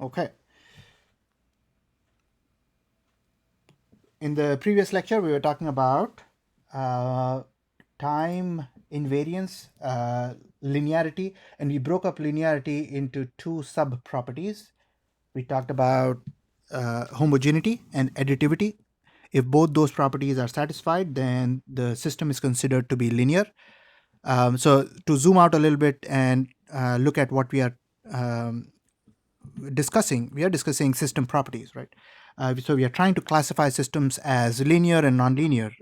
Okay. In the previous lecture, we were talking about time invariance, linearity, and we broke up linearity into two sub-properties. We talked about homogeneity and additivity. If both those properties are satisfied, then the system is considered to be linear. So to zoom out a little bit and look at what we are discussing, we are discussing system properties, right? So we are trying to classify systems as linear and nonlinear.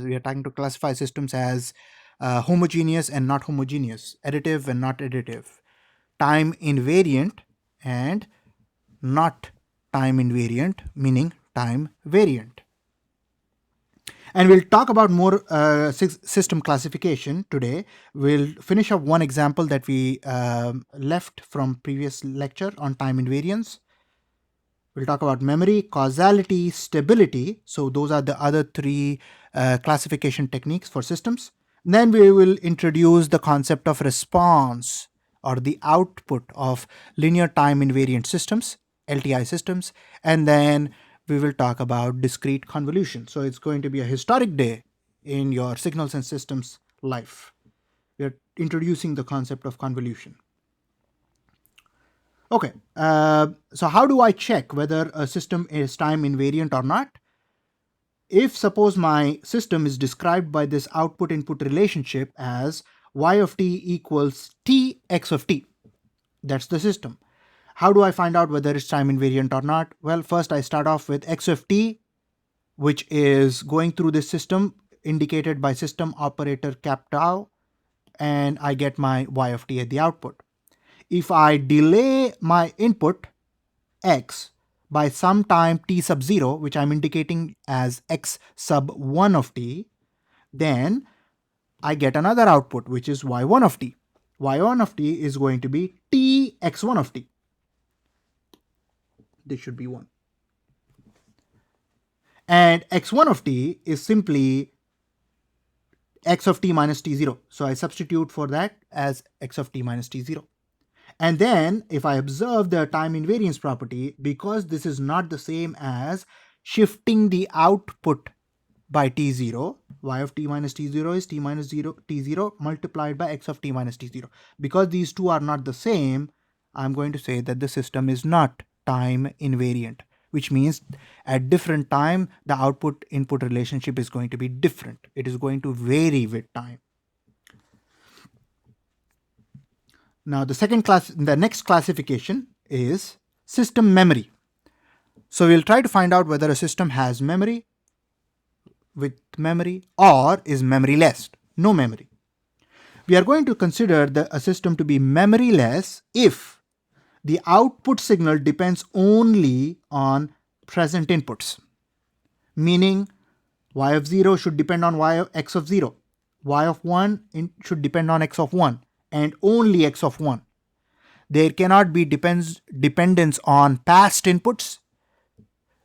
We are trying to classify systems as homogeneous and not homogeneous, additive and not additive, time invariant and not time invariant, meaning time variant. And we'll talk about more system classification today. We'll finish up one example that we left from previous lecture on time invariance. We'll talk about memory, causality, stability. So those are the other three classification techniques for systems. And then we will introduce the concept of response or the output of linear time invariant systems, LTI systems. And then we will talk about discrete convolution. So it's going to be a historic day in your signals and systems life. We are introducing the concept of convolution. Okay, so how do I check whether a system is time invariant or not? If suppose my system is described by this output-input relationship as y of t equals t x of t, that's the system. How do I find out whether it's time invariant or not? Well, first I start off with x of t, which is going through this system indicated by system operator cap tau, and I get my y of t at the output. If I delay my input x by some time t sub 0, which I'm indicating as x sub 1 of t, then I get another output, which is y1 of t. y1 of t is going to be t x1 of t. This should be 1. And x1 of t is simply x of t minus t0. So I substitute for that as x of t minus t0. And then if I observe the time invariance property, because this is not the same as shifting the output by t0, y of t minus t0 is t minus 0 t0 multiplied by x of t minus t0. Because these two are not the same, I'm going to say that the system is not time invariant, which means at different time, the output-input relationship is going to be different. It is going to vary with time. Now the next classification is system memory. So we'll try to find out whether a system has memory, with memory, or is memoryless, no memory. We are going to consider a system to be memoryless if the output signal depends only on present inputs, meaning y of 0 should depend on x of 0, y of 1 should depend on x of 1, and only x of 1. There cannot be dependence on past inputs.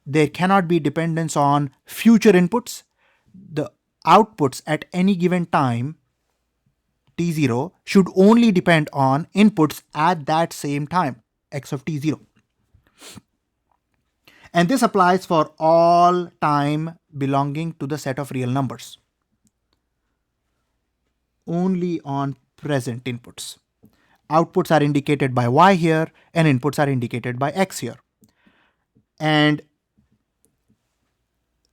There cannot be dependence on future inputs. The outputs at any given time, t0, should only depend on inputs at that same time, x of t0. And this applies for all time belonging to the set of real numbers. Only on present inputs. Outputs are indicated by y here and inputs are indicated by x here. And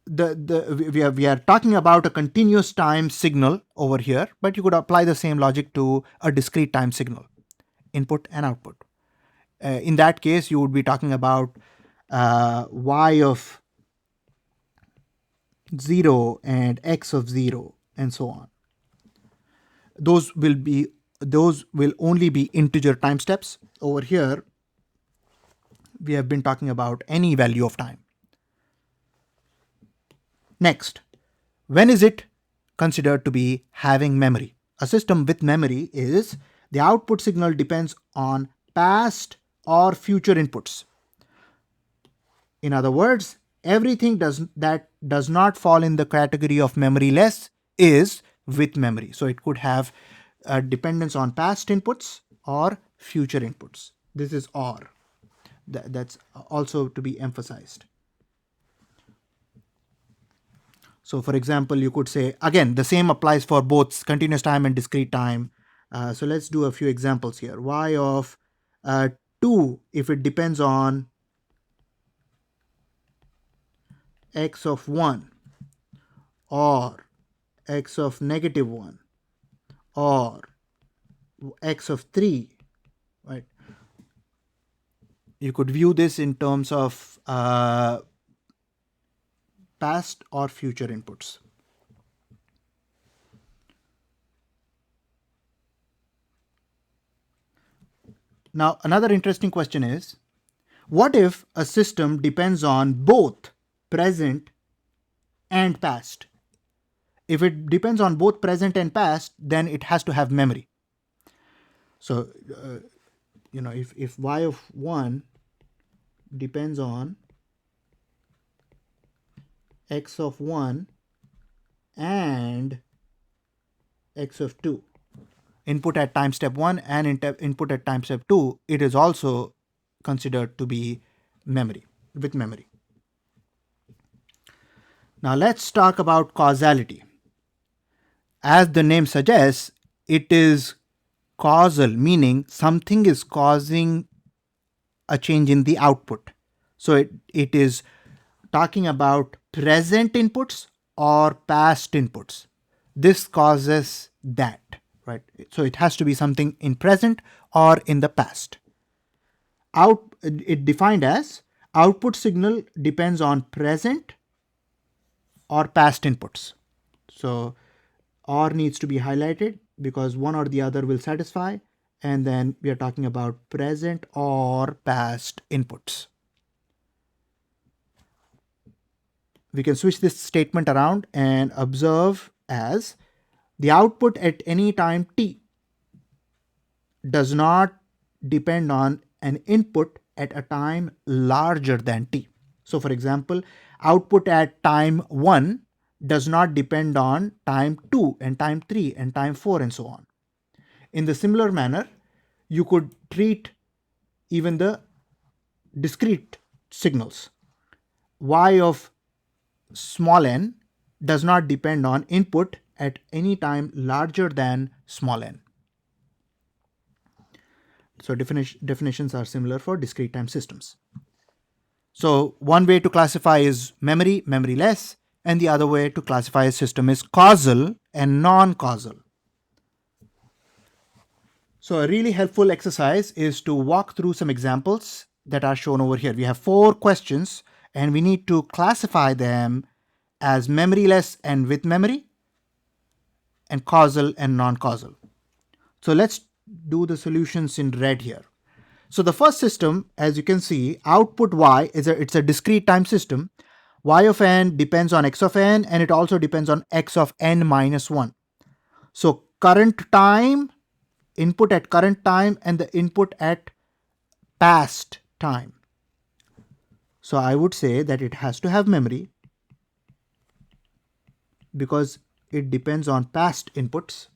we are talking about a continuous time signal over here, but you could apply the same logic to a discrete time signal, input and output. In that case, you would be talking about y of 0 and x of 0 and so on. Those will only be integer time steps. Over here, we have been talking about any value of time. Next, when is it considered to be having memory? A system with memory is the output signal depends on past or future inputs. In other words, everything that does not fall in the category of memoryless is with memory. So it could have a dependence on past inputs or future inputs. This is OR. That's also to be emphasized. So for example, you could say, again, the same applies for both continuous time and discrete time. So let's do a few examples here. Y of 2, if it depends on x of 1, or x of negative 1, or x of 3, right? You could view this in terms of past or future inputs. Now, another interesting question is, what if a system depends on both present and past? If it depends on both present and past, then it has to have memory. So, if y of 1 depends on x of 1 and x of 2, input at time step 1 and input at time step 2, it is also considered to be memory, with memory. Now let's talk about causality. As the name suggests, it is causal, meaning something is causing a change in the output. So it is talking about present inputs or past inputs. This causes that, right? So it has to be something in present or in the past. It defined as output signal depends on present or past inputs. So or needs to be highlighted because one or the other will satisfy, and then we are talking about present or past inputs. We can switch this statement around and observe as the output at any time t does not depend on an input at a time larger than t. So for example, output at time 1 does not depend on time 2 and time 3 and time 4 and so on. In the similar manner, you could treat even the discrete signals. Y of small n does not depend on input at any time larger than small n. So definitions are similar for discrete time systems. So one way to classify is memory, memoryless, and the other way to classify a system is causal and non-causal. So a really helpful exercise is to walk through some examples that are shown over here. We have 4 questions and we need to classify them as memoryless and with memory, and causal and non-causal. So let's do the solutions in red here. So the first system, as you can see, output y it's a discrete time system. Y of n depends on x of n, and it also depends on x of n minus 1. So current time, input at current time, and the input at past time. So I would say that it has to have memory because it depends on past inputs.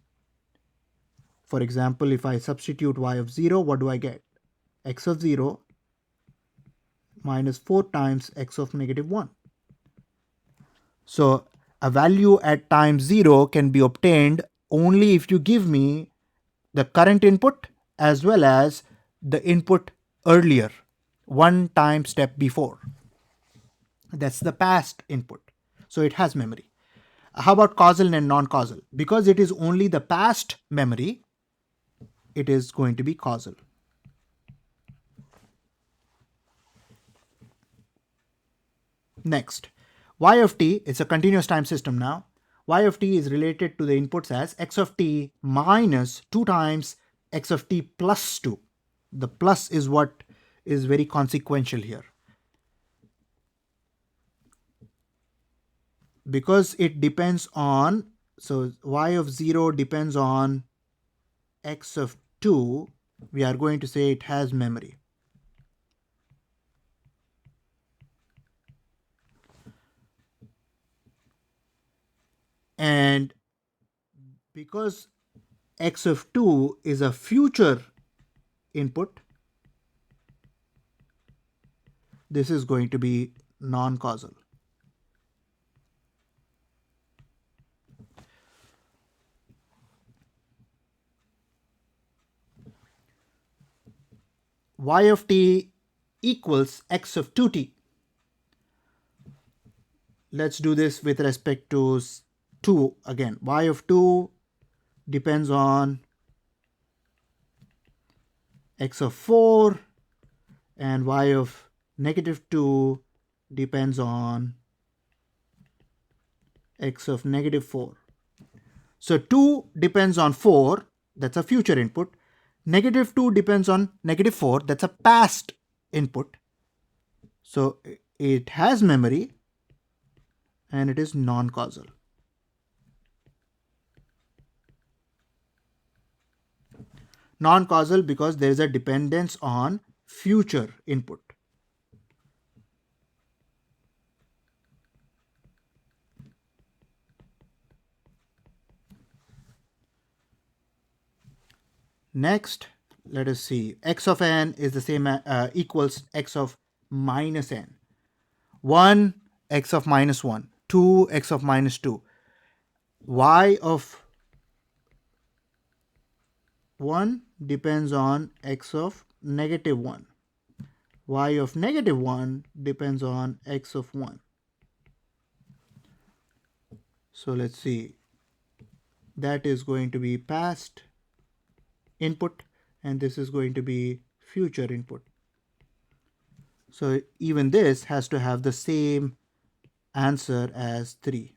For example, if I substitute y of 0, what do I get? X of 0 minus 4 times x of negative 1. So a value at time 0 can be obtained only if you give me the current input as well as the input earlier, one time step before. That's the past input. So it has memory. How about causal and non-causal? Because it is only the past memory, it is going to be causal. Next, y of t is a continuous time system now. Y of t is related to the inputs as x of t minus 2 times x of t plus 2. The plus is what is very consequential here. Because it depends on, so y of 0 depends on x of 2, we are going to say it has memory. And because x of 2 is a future input, this is going to be non-causal. Y of t equals x of 2t. Let's do this with respect to 2 again. Y of 2 depends on x of 4 and y of negative 2 depends on x of negative 4. So 2 depends on 4, that's a future input. Negative 2 depends on negative 4, that's a past input. So it has memory and it is non-causal. Non-causal because there is a dependence on future input. Next, let us see. X of n is the same equals x of minus n. 1 x of minus 1, 2 x of minus 2. Y of 1 depends on x of negative 1. Y of negative 1 depends on x of 1. So let's see. That is going to be past input and this is going to be future input. So even this has to have the same answer as 3.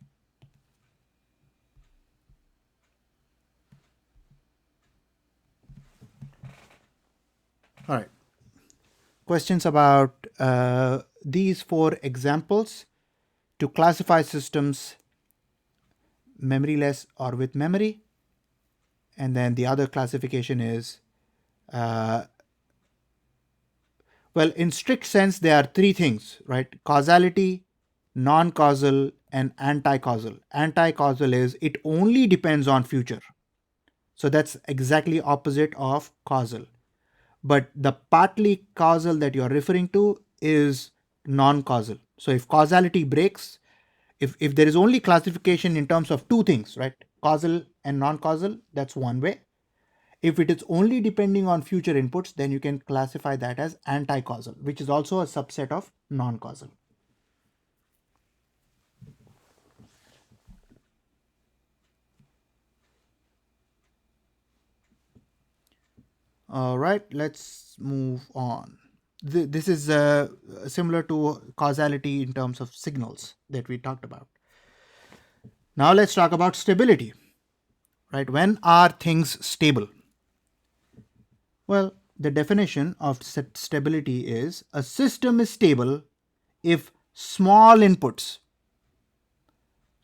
All right. Questions about these 4 examples to classify systems memoryless or with memory. And then the other classification is, well, in strict sense, there are 3 things, right? Causality, non-causal, and anti-causal. Anti-causal is it only depends on future. So that's exactly opposite of causal. But the partly causal that you're referring to is non-causal. So if causality breaks, if there is only classification in terms of 2 things, right? Causal and non-causal, that's one way. If it is only depending on future inputs, then you can classify that as anti-causal, which is also a subset of non-causal. All right, let's move on. This is similar to causality in terms of signals that we talked about. Now let's talk about stability, right? When are things stable? Well, the definition of stability is a system is stable if small inputs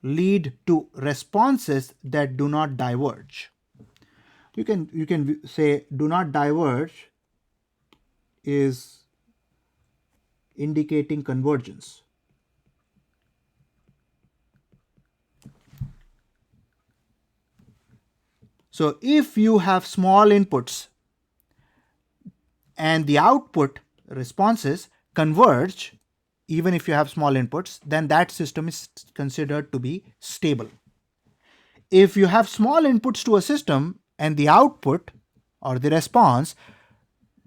lead to responses that do not diverge. You can say do not diverge is indicating convergence. So if you have small inputs and the output responses converge, even if you have small inputs, then that system is considered to be stable. If you have small inputs to a system and the output or the response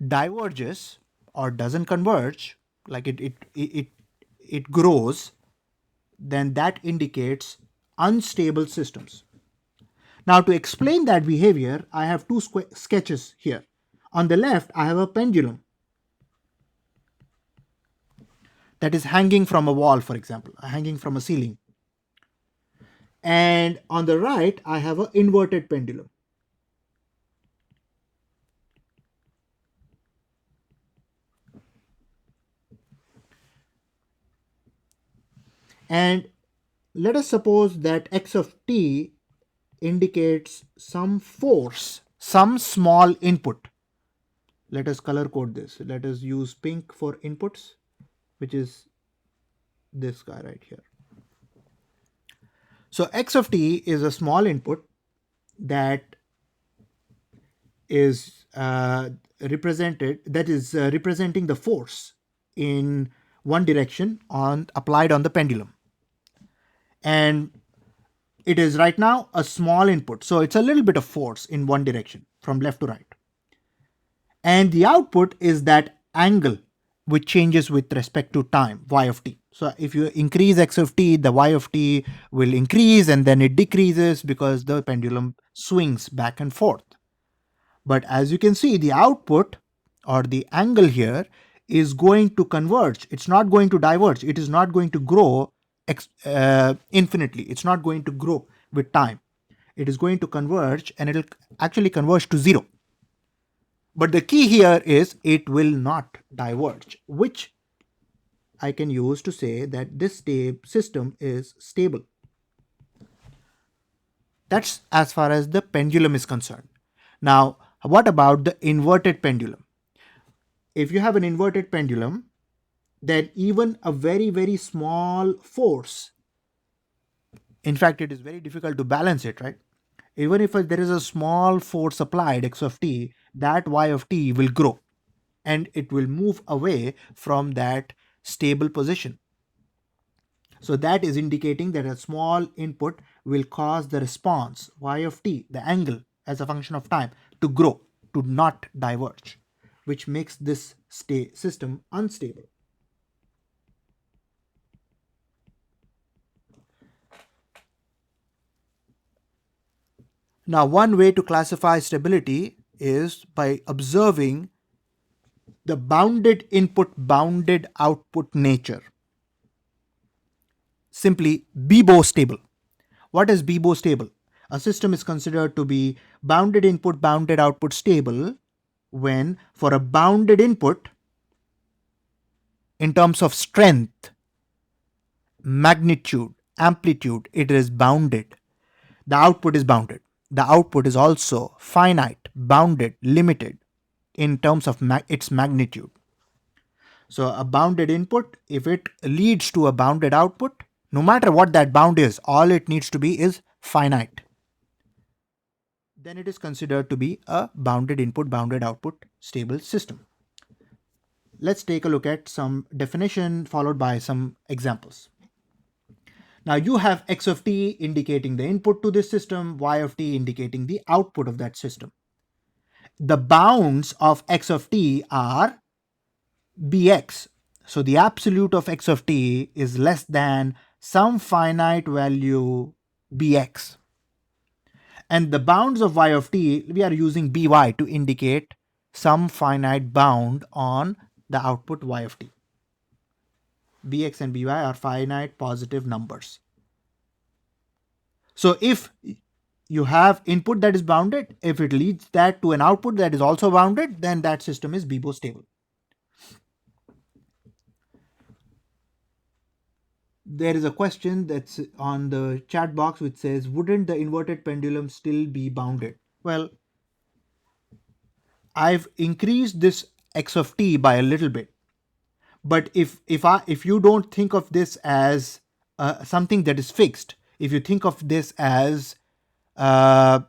diverges or doesn't converge, like it grows, then that indicates unstable systems. Now to explain that behavior, I have 2 sketches here. On the left, I have a pendulum that is hanging from a wall, for example, hanging from a ceiling. And on the right, I have an inverted pendulum. And let us suppose that x of t indicates some force, some small input. Let us color code this. Let us use pink for inputs, which is this guy right here. So x of t is a small input that is representing the force in one direction applied on the pendulum. And it is right now a small input. So it's a little bit of force in one direction from left to right. And the output is that angle which changes with respect to time, y of t. So if you increase x of t, the y of t will increase and then it decreases because the pendulum swings back and forth. But as you can see, the output or the angle here is going to converge. It's not going to diverge. It is not going to grow infinitely. It's not going to grow with time. It is going to converge and it'll actually converge to zero. But the key here is it will not diverge, which I can use to say that this system is stable. That's as far as the pendulum is concerned. Now, what about the inverted pendulum? If you have an inverted pendulum, then even a very, very small force, in fact, it is very difficult to balance it, right? Even if there is a small force applied, x of t, that y of t will grow and it will move away from that stable position. So that is indicating that a small input will cause the response, y of t, the angle as a function of time, to grow, to not diverge, which makes this system unstable. Now, one way to classify stability is by observing the bounded input, bounded output nature. Simply, Bibo stable. What is Bibo stable? A system is considered to be bounded input, bounded output stable when for a bounded input, in terms of strength, magnitude, amplitude, it is bounded. The output is bounded. The output is also finite, bounded, limited in terms of its magnitude. So a bounded input, if it leads to a bounded output, no matter what that bound is, all it needs to be is finite. Then it is considered to be a bounded input, bounded output stable system. Let's take a look at some definition followed by some examples. Now you have x of t indicating the input to this system, y of t indicating the output of that system. The bounds of x of t are bx. So the absolute of x of t is less than some finite value bx. And the bounds of y of t, we are using by to indicate some finite bound on the output y of t. Bx and by are finite positive numbers. So if you have input that is bounded, if it leads that to an output that is also bounded, then that system is Bibo stable. There is a question that's on the chat box which says, wouldn't the inverted pendulum still be bounded? Well, I've increased this x of t by a little bit. But if you don't think of this as something that is fixed, if you think of this as something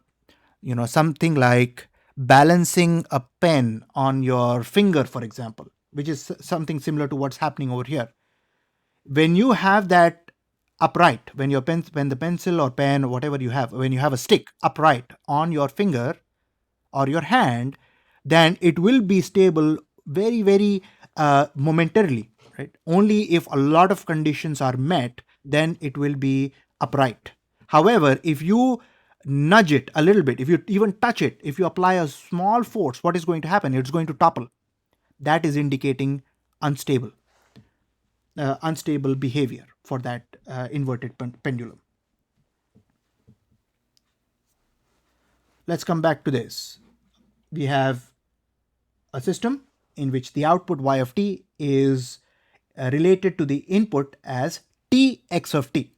like balancing a pen on your finger, for example, which is something similar to what's happening over here. When you have that upright, when the pencil or pen or whatever you have, when you have a stick upright on your finger or your hand, then it will be stable very, very momentarily, right? Only if a lot of conditions are met, then it will be upright. However, if you nudge it a little bit, if you even touch it, if you apply a small force, what is going to happen? It's going to topple. That is indicating unstable behavior for that inverted pendulum. Let's come back to this. We have a system in which the output y of t is related to the input as tx of t.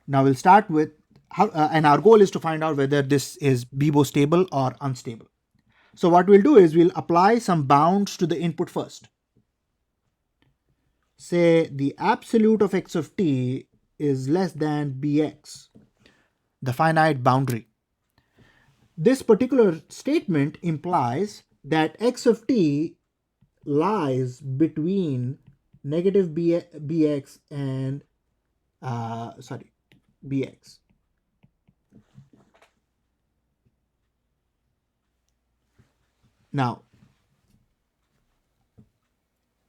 Now we'll start with how, and our goal is to find out whether this is Bibo stable or unstable. So what we'll do is we'll apply some bounds to the input first. Say the absolute of x of t is less than bx, the finite boundary. This particular statement implies that x of t lies between negative bx and bx. Now,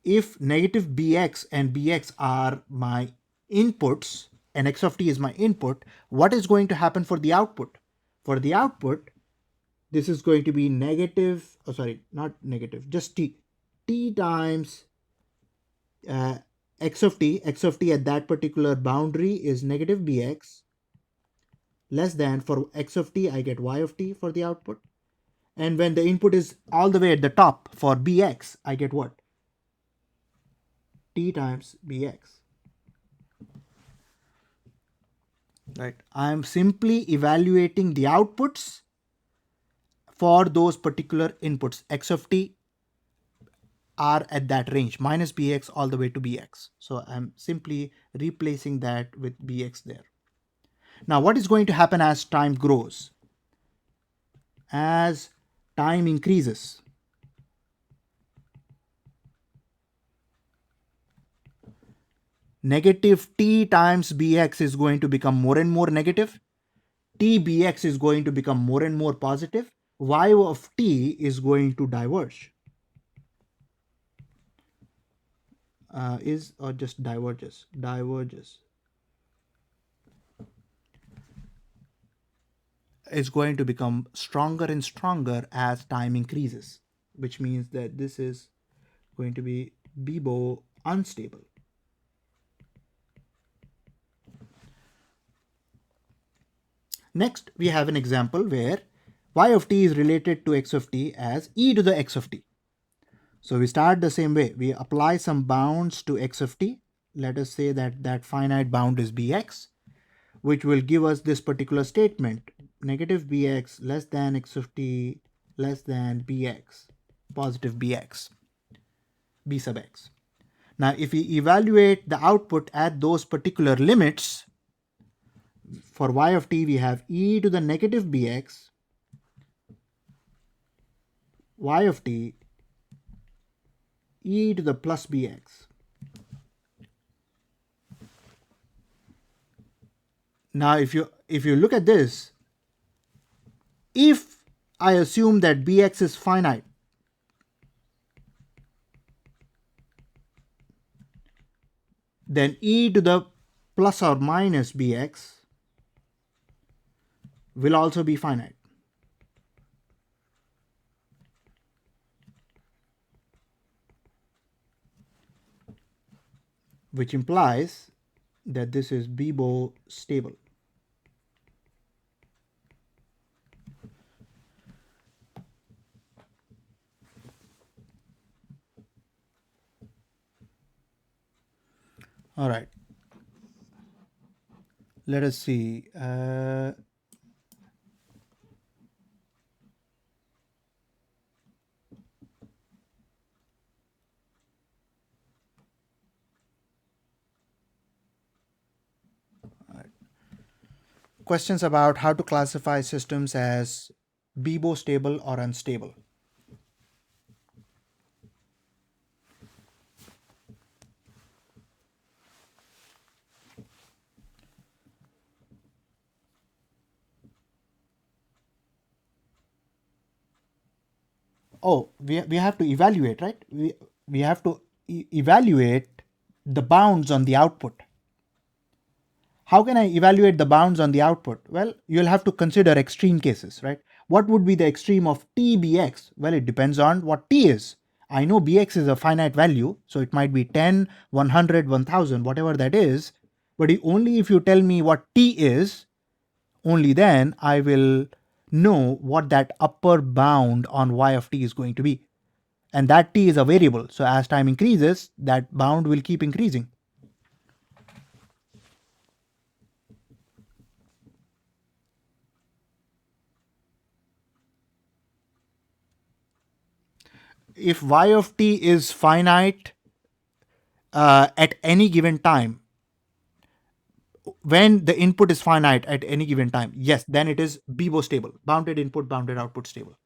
if negative bx and bx are my inputs and x of t is my input, what is going to happen for the output? For the output, this is going to be negative, not negative, just t times x of t at that particular boundary is negative bx, less than, for x of t I get y of t for the output. And when the input is all the way at the top for bx, I get what? T times bx. Right. I am simply evaluating the outputs for those particular inputs. X of t are at that range, minus bx all the way to bx. So I'm simply replacing that with bx there. Now, what is going to happen as time grows? As time increases, negative t times bx is going to become more and more negative. T bx is going to become more and more positive. Y of t is going to diverge. Is or just diverges? Diverges. Is going to become stronger and stronger as time increases, which means that this is going to be Bibo unstable. Next, we have an example where y of t is related to x of t as e to the x of t. So we start the same way. We apply some bounds to x of t. Let us say that that finite bound is bx, which will give us this particular statement: negative bx less than x of t less than bx, positive bx, b sub x. Now, if we evaluate the output at those particular limits, for y of t we have e to the negative bx, y of t e to the plus bx. Now, if you look at this, if I assume that bx is finite, then e to the plus or minus bx will also be finite. Which implies that this is Bibo stable. All right. Let us see. Questions about how to classify systems as Bibo stable or unstable. Oh, we have to evaluate, right? We have to evaluate the bounds on the output. How can I evaluate the bounds on the output? Well, you'll have to consider extreme cases, right? What would be the extreme of t bx? Well, it depends on what t is. I know bx is a finite value, so it might be 10, 100, 1000, whatever that is. But only if you tell me what t is, only then I will know what that upper bound on y of t is going to be. And that t is a variable. So as time increases, that bound will keep increasing. If y of t is finite at any given time, when the input is finite at any given time, yes, then it is Bibo stable, bounded input, bounded output stable.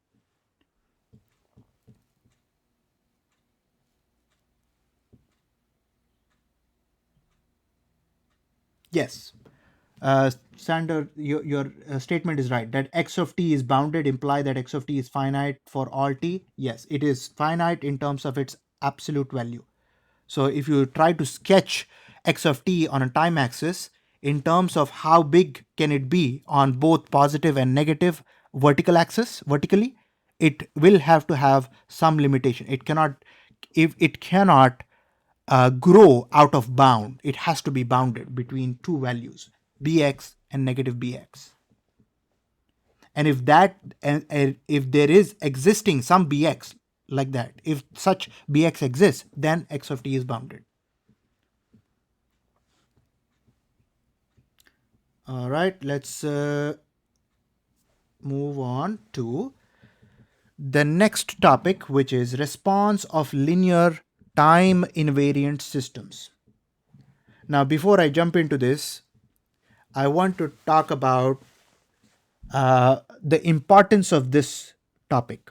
Yes. Sander, your statement is right that x of t is bounded, imply that x of t is finite for all t. Yes, it is finite in terms of its absolute value. So if you try to sketch x of t on a time axis in terms of how big can it be on both positive and negative vertical axis, vertically, it will have to have some limitation. It cannot, if it cannot grow out of bound, it has to be bounded between two values, bx and negative bx. And if that, and if there is existing some bx like that, if such bx exists, then x of t is bounded. All right, let's move on to the next topic, which is response of linear time invariant systems. Now, before I jump into this, I want to talk about the importance of this topic,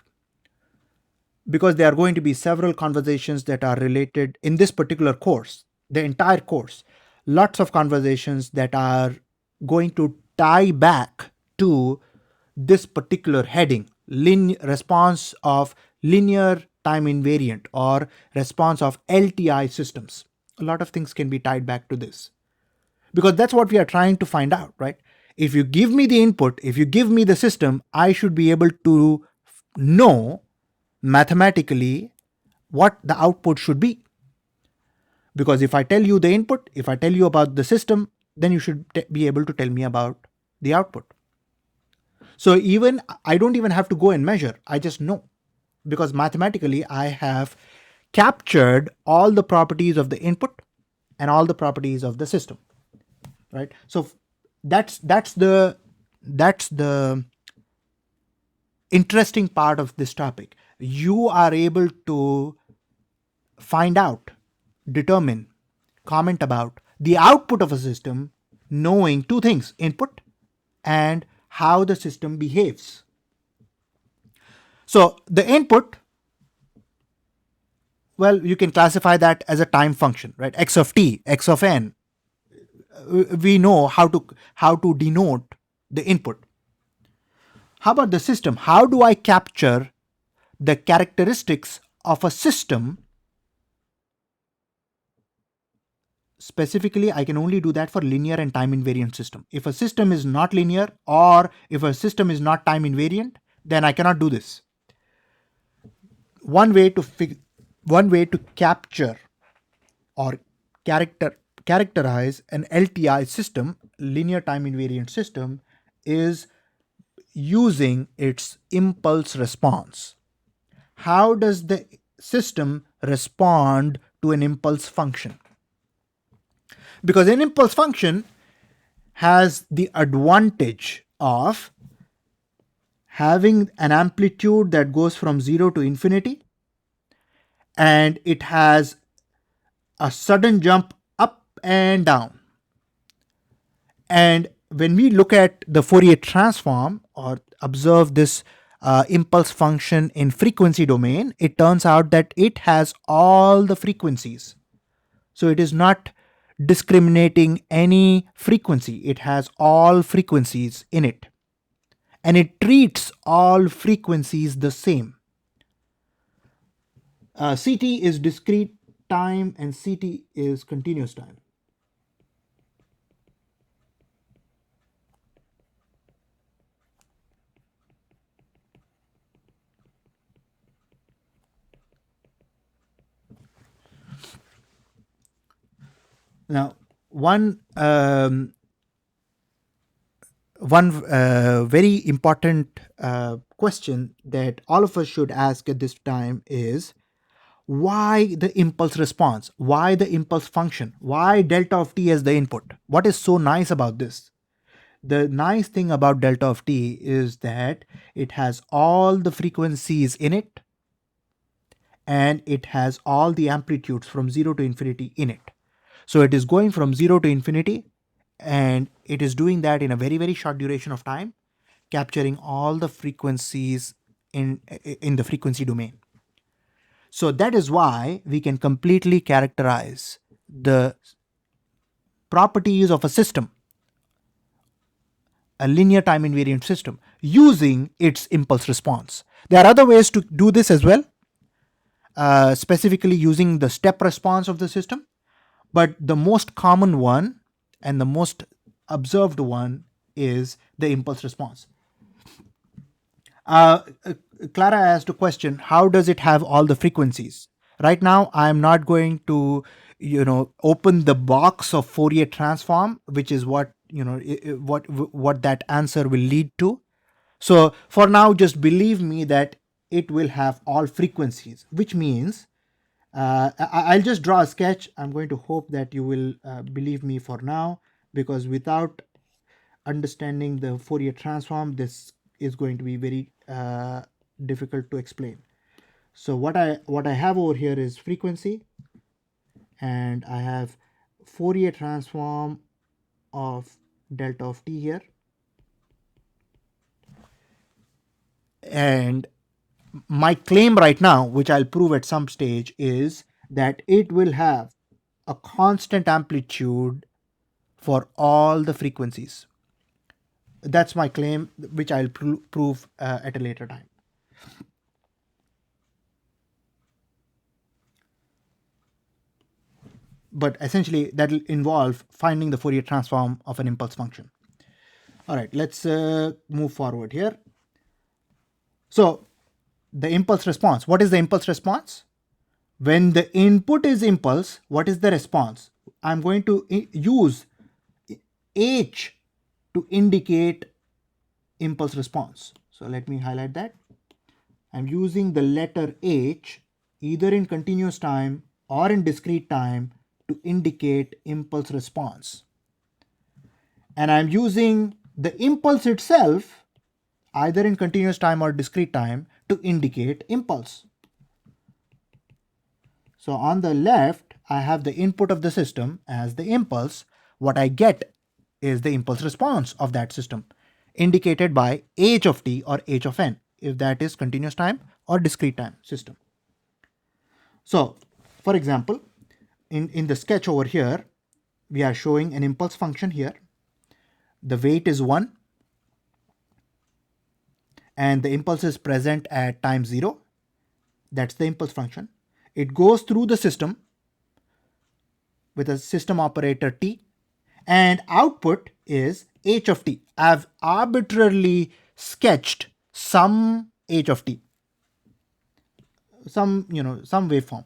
because there are going to be several conversations that are related in this particular course, the entire course, lots of conversations that are going to tie back to this particular heading, response of linear time invariant or response of LTI systems. A lot of things can be tied back to this, because that's what we are trying to find out, right? If you give me the input, if you give me the system, I should be able to know mathematically what the output should be. Because if I tell you the input, if I tell you about the system, then you should be able to tell me about the output. So even I don't even have to go and measure, I just know, because mathematically I have captured all the properties of the input and all the properties of the system, right? So that's the interesting part of this topic. You are able to find out, determine, comment about the output of a system, knowing two things: input and how the system behaves. So the input, well, you can classify that as a time function, right? X of t, x of n. We know how to denote the input. How about the system? How do I capture the characteristics of a system? Specifically, I can only do that for linear and time invariant system. If a system is not linear or if a system is not time invariant, then I cannot do this. One way to capture or characterize an LTI system, linear time invariant system, is using its impulse response. How does the system respond to an impulse function? Because an impulse function has the advantage of having an amplitude that goes from 0 to infinity, and it has a sudden jump up and down. And when we look at the Fourier transform or observe this impulse function in frequency domain, it turns out that it has all the frequencies. So it is not discriminating any frequency. It has all frequencies in it. And it treats all frequencies the same. CT is discrete time and CT is continuous time. Now, one very important question that all of us should ask at this time is, why the impulse response? Why the impulse function? Why delta of t as the input? What is so nice about this? The nice thing about delta of t is that it has all the frequencies in it, and it has all the amplitudes from 0 to infinity in it. So it is going from 0 to infinity, and it is doing that in a very, very short duration of time, capturing all the frequencies in the frequency domain. So that is why we can completely characterize the properties of a system, a linear time invariant system, using its impulse response. There are other ways to do this as well, specifically using the step response of the system, but the most common one and the most observed one is the impulse response. Clara asked a question: how does it have all the frequencies? Right now, I'm not going to, open the box of Fourier transform, which is what what that answer will lead to. So for now, just believe me that it will have all frequencies, which means I'll just draw a sketch. I'm going to hope that you will believe me for now, because without understanding the Fourier transform, this is going to be very difficult to explain. So what I have over here is frequency, and I have Fourier transform of delta of t here, and my claim right now, which I'll prove at some stage, is that it will have a constant amplitude for all the frequencies. That's my claim, which I'll prove at a later time. But essentially, that will involve finding the Fourier transform of an impulse function. All right, let's move forward here. So the impulse response. What is the impulse response? When the input is impulse, what is the response? I'm going to use H to indicate impulse response. So let me highlight that. I'm using the letter H either in continuous time or in discrete time to indicate impulse response. And I'm using the impulse itself either in continuous time or discrete time to indicate impulse. So on the left, I have the input of the system as the impulse. What I get is the impulse response of that system, indicated by h of t or h of n, if that is continuous time or discrete time system. So, for example, in the sketch over here, we are showing an impulse function here. The weight is 1, and the impulse is present at time 0. That's the impulse function. It goes through the system with a system operator t, and output is h of t. I've arbitrarily sketched some h of t, some waveform.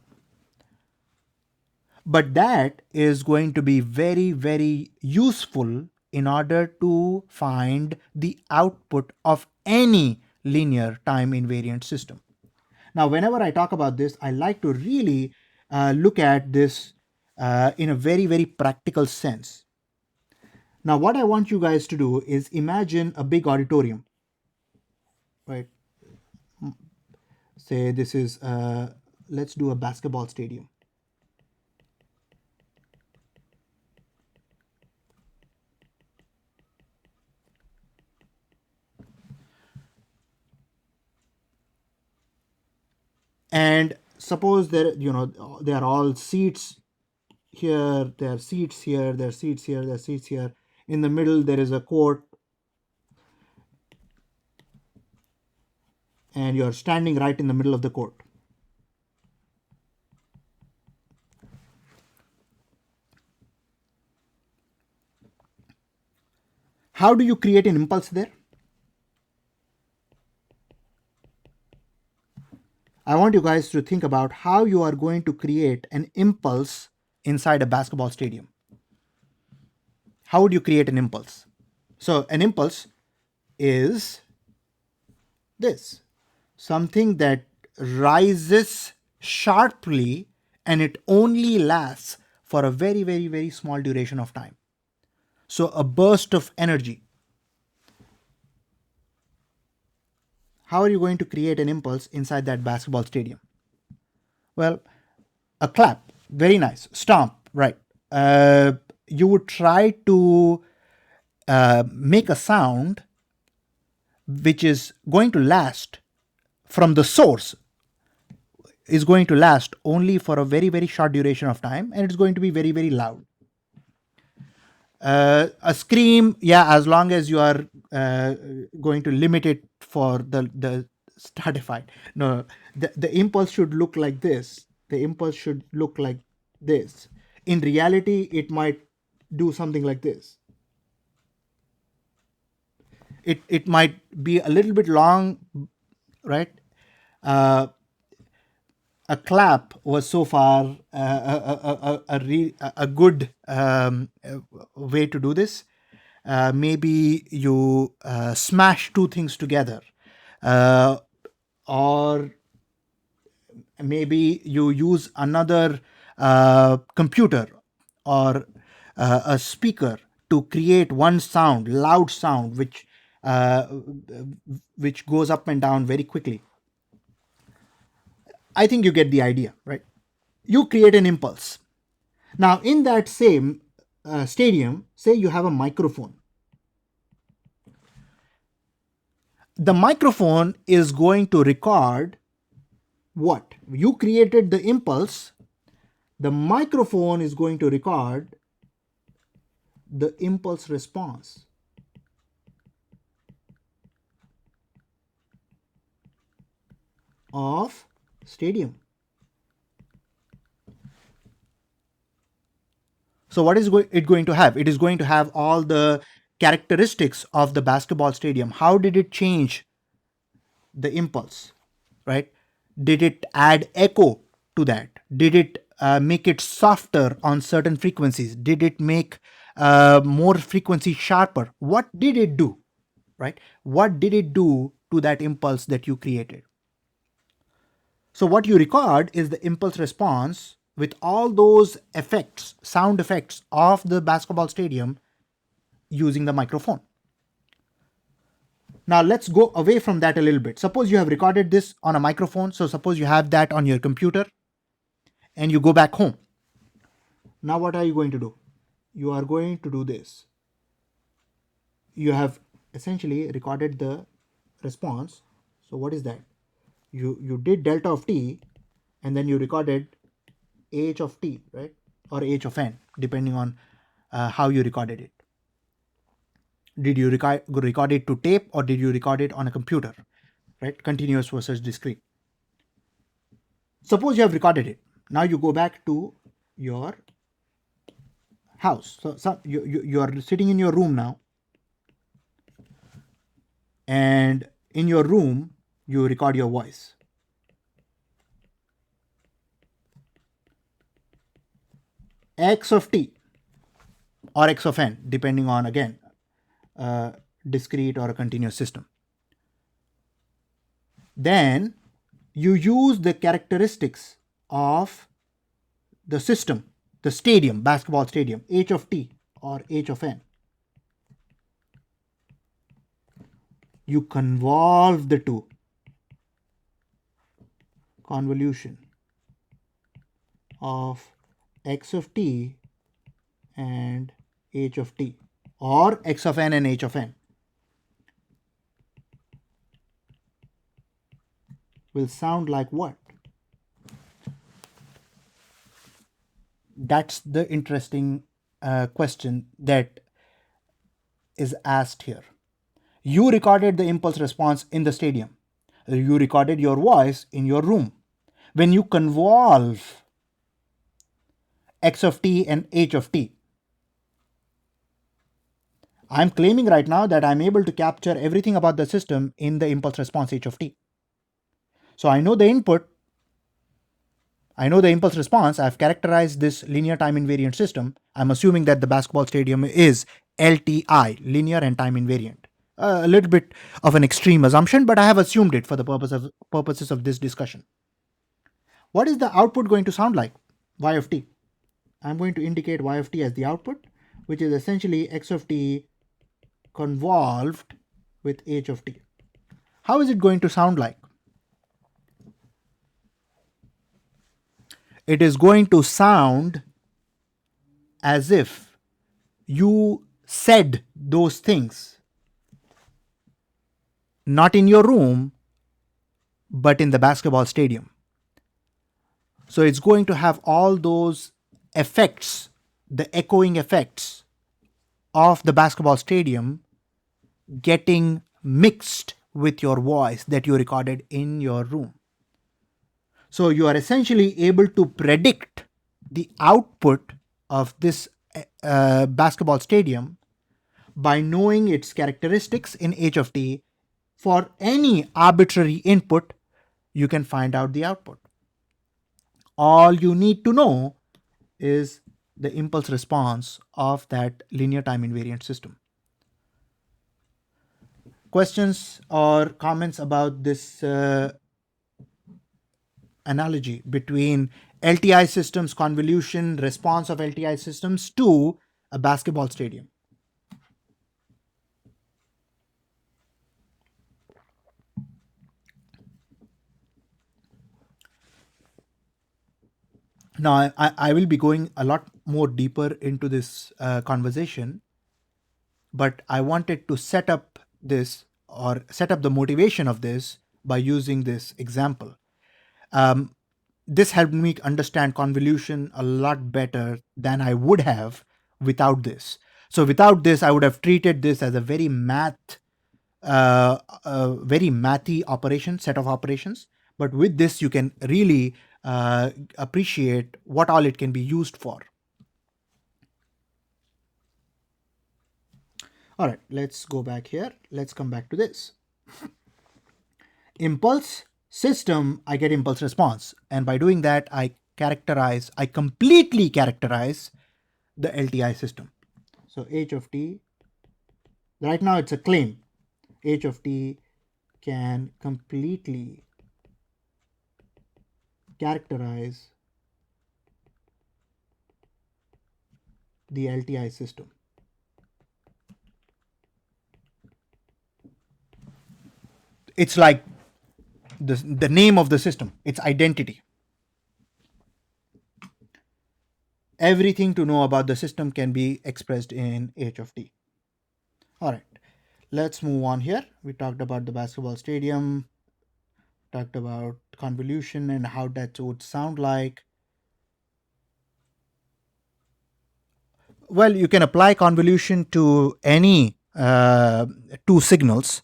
But that is going to be very, very useful in order to find the output of any linear time invariant system. Now, whenever I talk about this, I like to really look at this in a very, very practical sense. Now, what I want you guys to do is imagine a big auditorium, right? Say this is, let's do a basketball stadium. And suppose there are all seats here, there are seats here, there are seats here, there are seats here. In the middle there is a court, and you're standing right in the middle of the court. How do you create an impulse there? I want you guys to think about how you are going to create an impulse inside a basketball stadium. How would you create an impulse? So an impulse is this, something that rises sharply and it only lasts for a very, very, very small duration of time. So a burst of energy. How are you going to create an impulse inside that basketball stadium? Well, a clap, very nice. Stomp, right. You would try to make a sound which is going to last from the source, is going to last only for a very, very short duration of time, and it's going to be very, very loud. A scream, yeah, as long as you are going to limit it for the stratified. No, the impulse should look like this. The impulse should look like this. In reality, it might do something like this. It might be a little bit long, right? Uh, a clap was so far a good way to do this. Maybe you smash two things together, uh, or maybe you use another computer or a speaker to create one sound, loud sound, uh, which goes up and down very quickly. I think you get the idea, right? You create an impulse. Now, in that same stadium, say you have a microphone. The microphone is going to record what? You created the impulse. The microphone is going to record the impulse response. Of stadium. So what is it going to have? It is going to have all the characteristics of the basketball stadium. How did it change the impulse, right? Did it add echo to that? Did it make it softer on certain frequencies? Did it make more frequency sharper? What did it do, right? What did it do to that impulse that you created? So what you record is the impulse response with all those effects, sound effects of the basketball stadium using the microphone. Now let's go away from that a little bit. Suppose you have recorded this on a microphone. So suppose you have that on your computer and you go back home. Now what are you going to do? You are going to do this. You have essentially recorded the response. So what is that? You did delta of t and then you recorded h of t, right? Or h of n, depending on how you recorded it. Did you record it to tape or did you record it on a computer, right? Continuous versus discrete. Suppose you have recorded it. Now you go back to your house. So you are sitting in your room now, and in your room you record your voice. X of t or x of n, depending on, again, discrete or a continuous system. Then you use the characteristics of the system, the stadium, basketball stadium, h of t or h of n. You convolve the two. Convolution of x of t and h of t, or x of n and h of n, will sound like what? That's the interesting question that is asked here. You recorded the impulse response in the stadium. You recorded your voice in your room. When you convolve x of t and h of t, I'm claiming right now that I'm able to capture everything about the system in the impulse response h of t. So I know the input, I know the impulse response, I've characterized this linear time invariant system. I'm assuming that the basketball stadium is LTI, linear and time invariant. A little bit of an extreme assumption, but I have assumed it for the purposes of this discussion. What is the output going to sound like? Y of t. I'm going to indicate y of t as the output, which is essentially x of t convolved with h of t. How is it going to sound like? It is going to sound as if you said those things not in your room, but in the basketball stadium. So it's going to have all those effects, the echoing effects of the basketball stadium getting mixed with your voice that you recorded in your room. So you are essentially able to predict the output of this basketball stadium by knowing its characteristics in h of t. For any arbitrary input, you can find out the output. All you need to know is the impulse response of that linear time invariant system. Questions or comments about this analogy between LTI systems, convolution response of LTI systems to a basketball stadium? Now, I will be going a lot more deeper into this conversation, but I wanted to set up this or set up the motivation of this by using this example. This helped me understand convolution a lot better than I would have without this. So without this, I would have treated this as a very very mathy operation, set of operations. But with this, you can really appreciate what all it can be used for. All right, let's go back here. Let's come back to this. Impulse system, I get impulse response. And by doing that, I completely characterize the LTI system. So h of t, right now it's a claim. H of t can completely characterize the LTI system. It's like the name of the system, its identity. Everything to know about the system can be expressed in h of t. All right, let's move on here. We talked about the basketball stadium, talked about convolution and how that would sound like. Well, you can apply convolution to any two signals,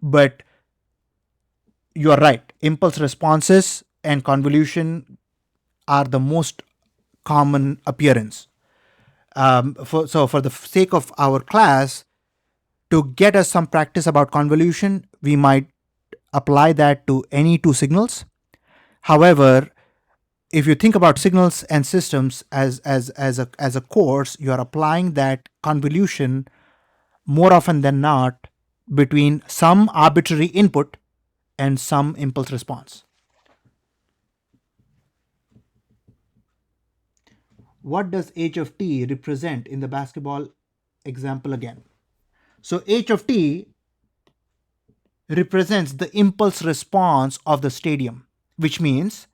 but you are right. Impulse responses and convolution are the most common appearance. So for the sake of our class, to get us some practice about convolution, we might apply that to any two signals. However, if you think about signals and systems as a course, you are applying that convolution more often than not between some arbitrary input and some impulse response. What does h of t represent in the basketball example again? So h of t represents the impulse response of the stadium, which means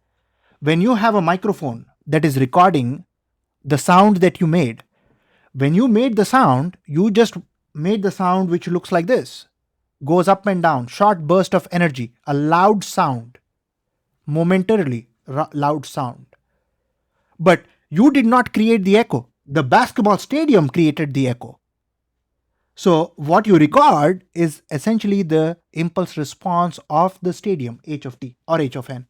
when you have a microphone that is recording the sound that you made, when you made the sound, you just made the sound which looks like this, goes up and down, short burst of energy, a loud sound, momentarily loud sound. But you did not create the echo. The basketball stadium created the echo. So what you record is essentially the impulse response of the stadium, h of t or h of n.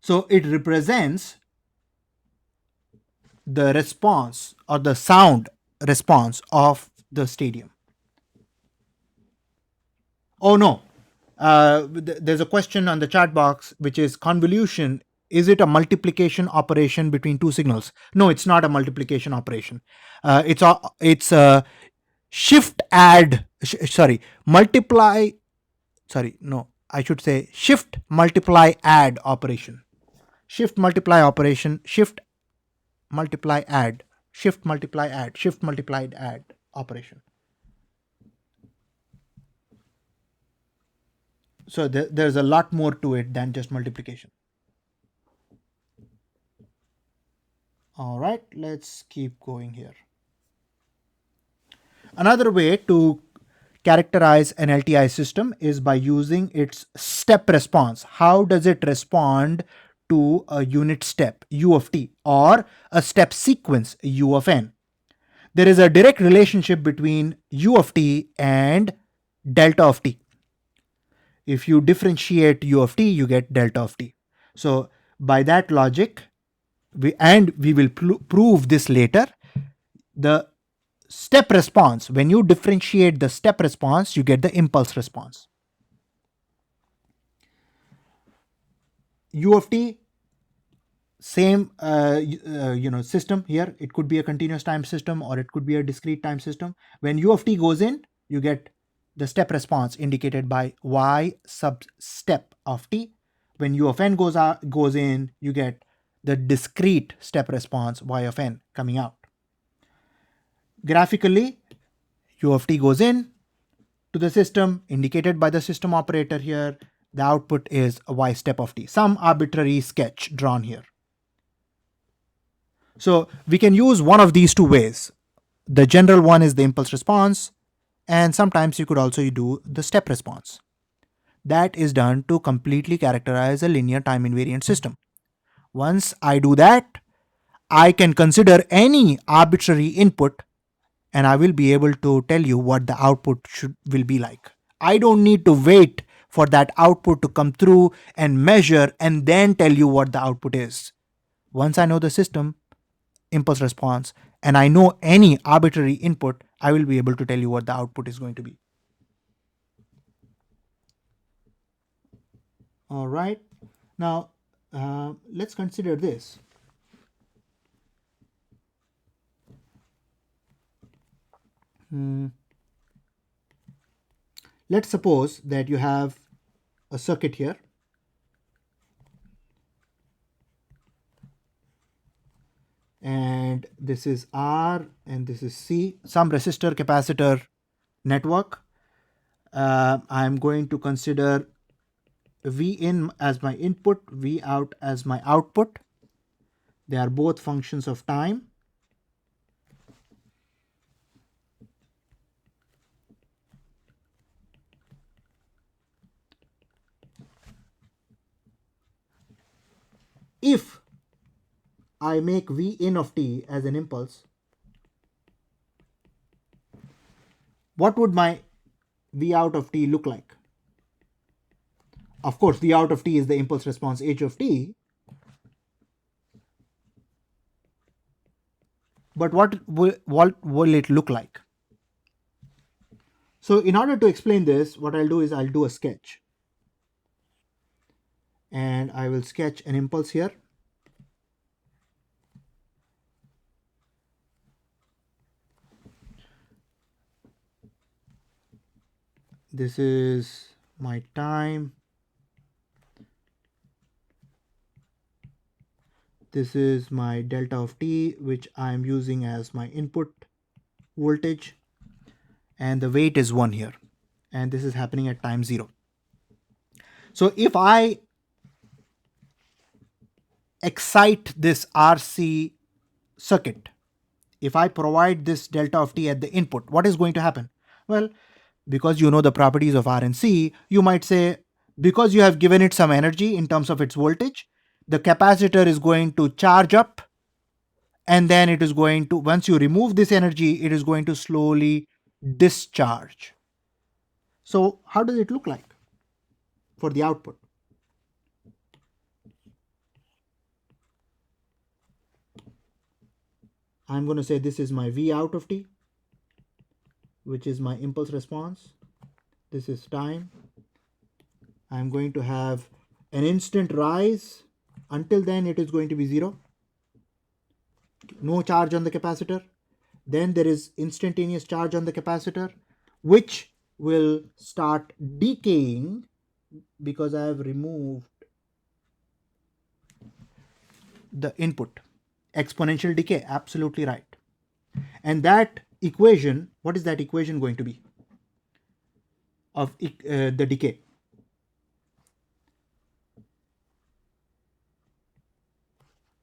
So it represents the response or the sound response of the stadium. Oh no, there's a question on the chat box which is convolution. Is it a multiplication operation between two signals? No, it's not a multiplication operation. It's a shift add. Multiply. Sorry, no, I should say shift multiply add operation. Shift multiply operation. Shift multiply add. Shift multiply add. Shift multiplied add operation. So there's a lot more to it than just multiplication. All right, let's keep going here. Another way to characterize an LTI system is by using its step response. How does it respond to a unit step, u of t, or a step sequence, u of n? there is a direct relationship between u of t and delta of t. If you differentiate u of t, you get delta of t. So by that logic, we will prove this later, the step response, when you differentiate the step response, you get the impulse response. U of t, same system here. It could be a continuous time system or it could be a discrete time system. When u of t goes in, you get the step response indicated by y sub step of t. When u of n goes in, you get the discrete step response y of n coming out. Graphically, u of t goes in to the system indicated by the system operator here. The output is a y step of t, some arbitrary sketch drawn here. So we can use one of these two ways. The general one is the impulse response, and sometimes you could also do the step response. That is done to completely characterize a linear time invariant system. Once I do that, I can consider any arbitrary input and I will be able to tell you what the output will be like. I don't need to wait for that output to come through and measure and then tell you what the output is. Once I know the system impulse response and I know any arbitrary input, I will be able to tell you what the output is going to be. All right. Now, let's consider this. Let's suppose that you have a circuit here. And this is R and this is C, some resistor capacitor network. I'm going to consider V in as my input, V out as my output. They are both functions of time. If I make V in of t as an impulse, what would my V out of t look like? Of course, V out of t is the impulse response h of t. But what will it look like? So in order to explain this, what I'll do is I'll do a sketch. And I will sketch an impulse here. This is my time. This is my delta of t, which I'm using as my input voltage. And the weight is 1 here. And this is happening at time 0. So if I excite this RC circuit, if I provide this delta of t at the input, what is going to happen? Well, because you know the properties of R and C, you might say, because you have given it some energy in terms of its voltage, the capacitor is going to charge up, and then it is going to, once you remove this energy, it is going to slowly discharge. So how does it look like for the output? I'm going to say this is my V out of t, which is my impulse response. This is time. I'm going to have an instant rise. Until then, it is going to be 0. No charge on the capacitor. Then there is instantaneous charge on the capacitor, which will start decaying because I have removed the input. Exponential decay, absolutely right. And that equation, what is that equation going to be of the decay?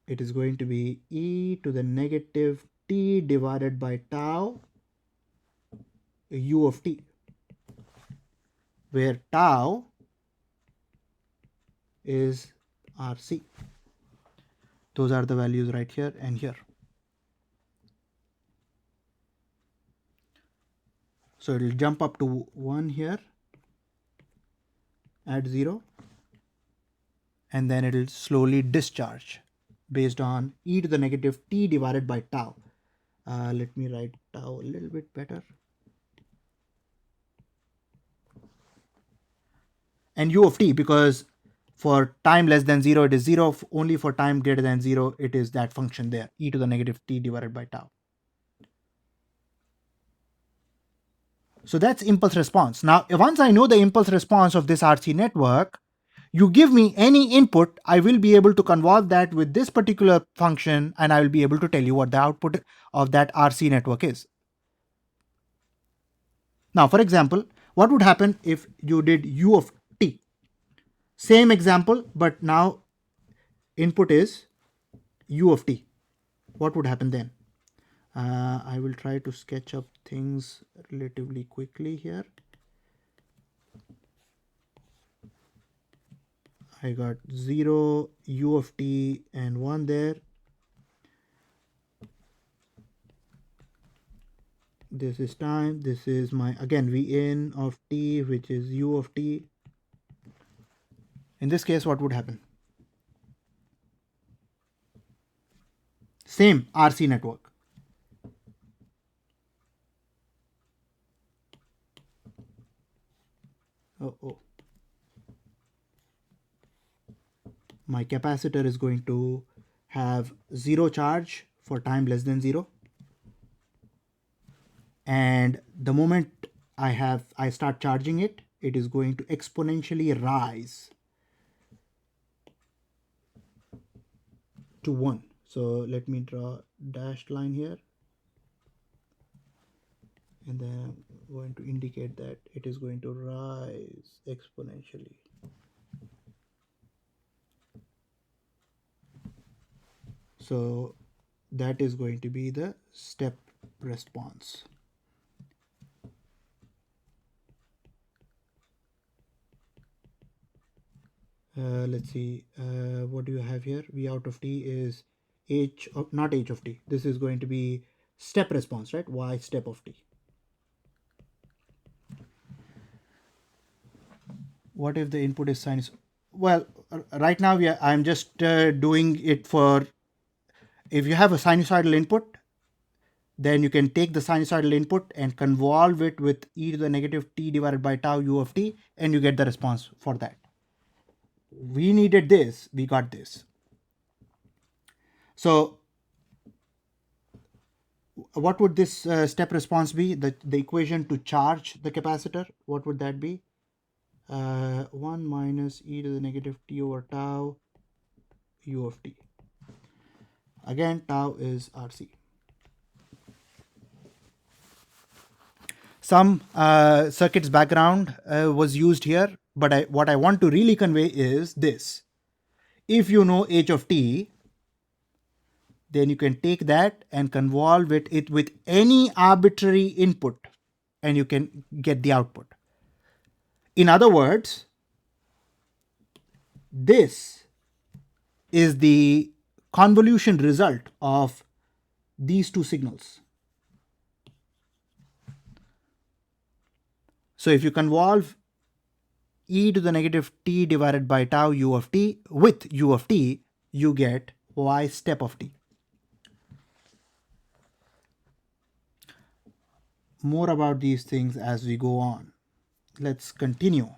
It is going to be e to the negative t divided by tau u of t, where tau is RC. Those are the values right here and here. So it'll jump up to 1 here at 0, and then it'll slowly discharge based on e to the negative t divided by tau. Let me write tau a little bit better. And u of t, because for time less than 0 it is 0, only for time greater than 0 it is that function there, e to the negative t divided by tau. So that's impulse response. Now once I know the impulse response of this RC network, you give me any input, I will be able to convolve that with this particular function, and I will be able to tell you what the output of that RC network is. Now, for example, what would happen if you did u of t? Same example, but now input is u of t. What would happen then? I will try to sketch up things relatively quickly here. I got 0, u of t, and 1 there. This is time. This is my, again, Vn of t, which is u of t. In this case, what would happen? Same RC network. Oh. My capacitor is going to have 0 charge for time less than 0. And the moment I start charging it, it is going to exponentially rise to 1. So let me draw a dashed line here. And then I'm going to indicate that it is going to rise exponentially. So that is going to be the step response. Let's see, what do you have here? V out of t is h of, not h of t. This is going to be step response, right? Y step of t. What if the input is sinus? Well, right now I'm just doing it for, if you have a sinusoidal input, then you can take the sinusoidal input and convolve it with e to the negative t divided by tau u of t, and you get the response for that. We needed this, we got this. So what would this step response be? The equation to charge the capacitor, what would that be? 1 minus e to the negative t over tau u of t. Again, tau is RC. Some circuits background was used here, but what I want to really convey is this. If you know h of t, then you can take that and convolve it with any arbitrary input, and you can get the output. In other words, this is the convolution result of these two signals. So if you convolve e to the negative t divided by tau u of t with u of t, you get y step of t. More about these things as we go on. Let's continue.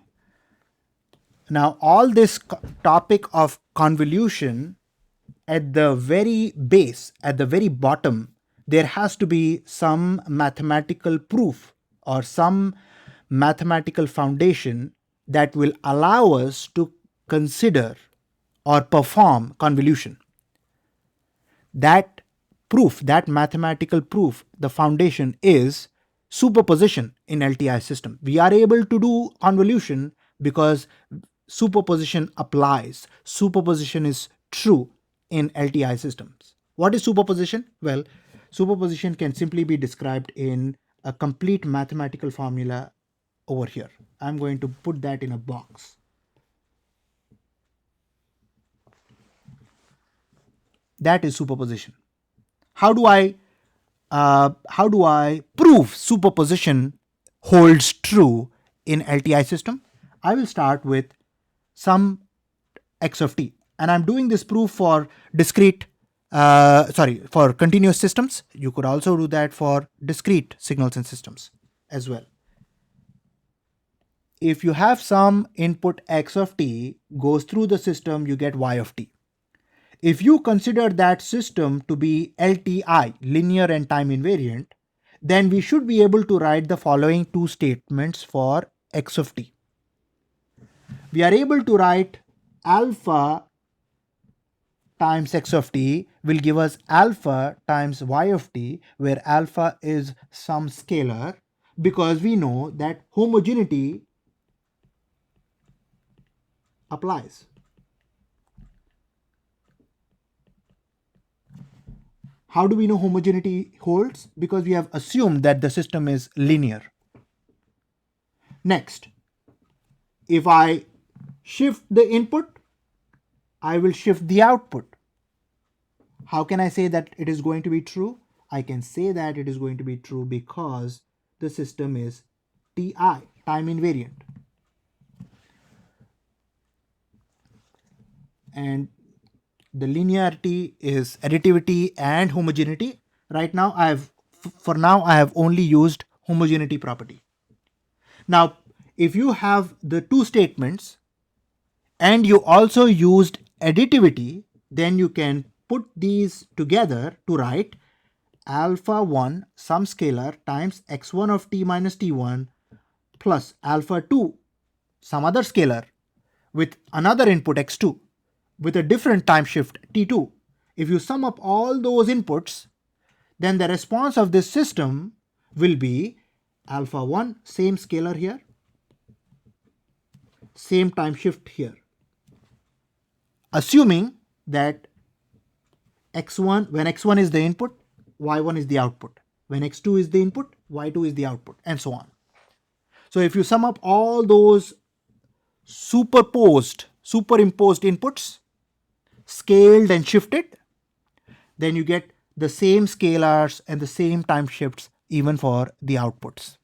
Now, all this topic of convolution, at the very base, at the very bottom, there has to be some mathematical proof or some mathematical foundation that will allow us to consider or perform convolution. That proof, that mathematical proof, the foundation is superposition in LTI system. We are able to do convolution because superposition applies. Superposition is true in LTI systems. What is superposition? Well, superposition can simply be described in a complete mathematical formula over here. I'm going to put that in a box. That is superposition. How do I prove superposition holds true in LTI system? I will start with some x of t, and I'm doing this proof for for continuous systems. You could also do that for discrete signals and systems as well. If you have some input x of t goes through the system, you get y of t. If you consider that system to be LTI, linear and time invariant, then we should be able to write the following two statements for x of t. We are able to write alpha times x of t will give us alpha times y of t, where alpha is some scalar, because we know that homogeneity applies. How do we know homogeneity holds? Because we have assumed that the system is linear. Next, if I shift the input, I will shift the output. How can I say that it is going to be true? I can say that it is going to be true because the system is TI, time invariant. And the linearity is additivity and homogeneity. Right now I have only used homogeneity property. Now, if you have the two statements and you also used additivity, then you can put these together to write alpha 1 some scalar times x1 of t minus t1 plus alpha 2 some other scalar with another input x2 with a different time shift t2. If you sum up all those inputs, then the response of this system will be alpha 1 same scalar here, same time shift here, assuming that x1, when x1 is the input, y1 is the output. When x2 is the input, y2 is the output, and so on. So if you sum up all those superimposed inputs, scaled and shifted, then you get the same scalars and the same time shifts even for the outputs.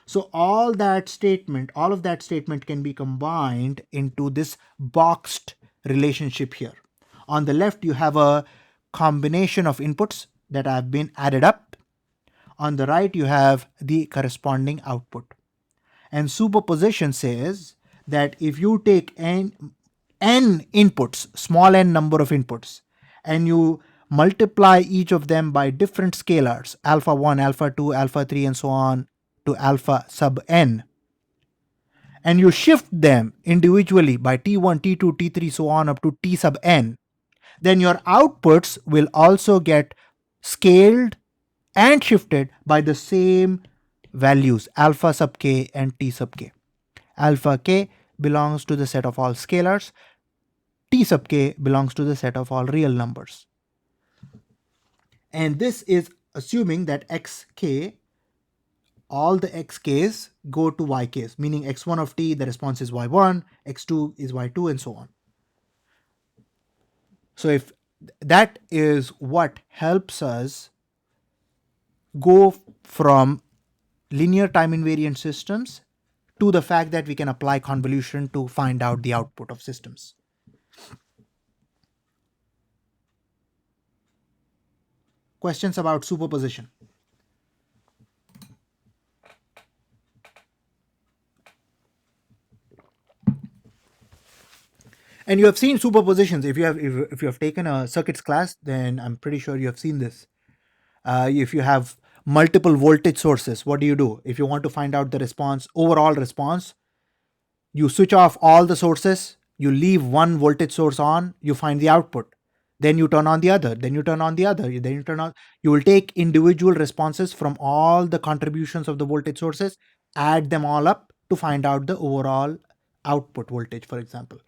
So all of that statement can be combined into this boxed relationship here. On the left, you have a combination of inputs that have been added up. On the right, you have the corresponding output. And superposition says that if you take n inputs, small n number of inputs, and you multiply each of them by different scalars, alpha 1, alpha 2, alpha 3, and so on to alpha sub n, and you shift them individually by t1, t2, t3, so on up to t sub n, then your outputs will also get scaled and shifted by the same values, alpha sub k and t sub k. Alpha k belongs to the set of all scalars, t sub k belongs to the set of all real numbers. And this is assuming that xk, all the xk's go to yk's, meaning x1 of t, the response is y1, x2 is y2, and so on. So if that is what helps us go from linear time invariant systems to the fact that we can apply convolution to find out the output of systems. Questions about superposition? And you have seen superpositions. If you have taken a circuits class, then I'm pretty sure you have seen this. If you have multiple voltage sources, what do? If you want to find out the response, overall response, you switch off all the sources, you leave one voltage source on, you find the output. Then you turn on the other, then you turn on the other, then you turn on. You will take individual responses from all the contributions of the voltage sources, add them all up to find out the overall output voltage, for example.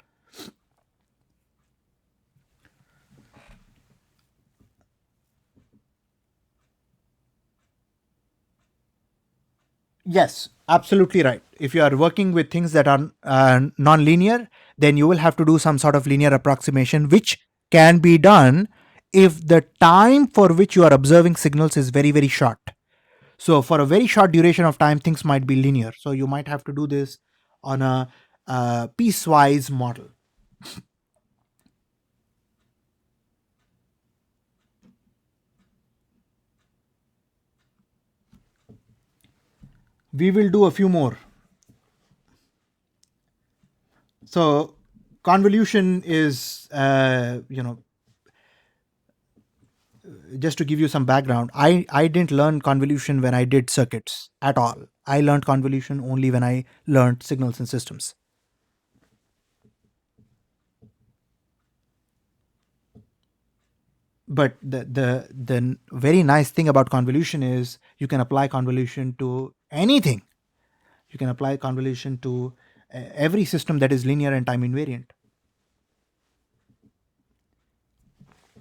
Yes, absolutely right. If you are working with things that are non-linear, then you will have to do some sort of linear approximation, which can be done if the time for which you are observing signals is very, very short. So for a very short duration of time, things might be linear. So you might have to do this on a piecewise model. We will do a few more. So convolution is, just to give you some background, I didn't learn convolution when I did circuits at all. I learned convolution only when I learned signals and systems. But the very nice thing about convolution is you can apply convolution to anything. You can apply convolution to every system that is linear and time invariant.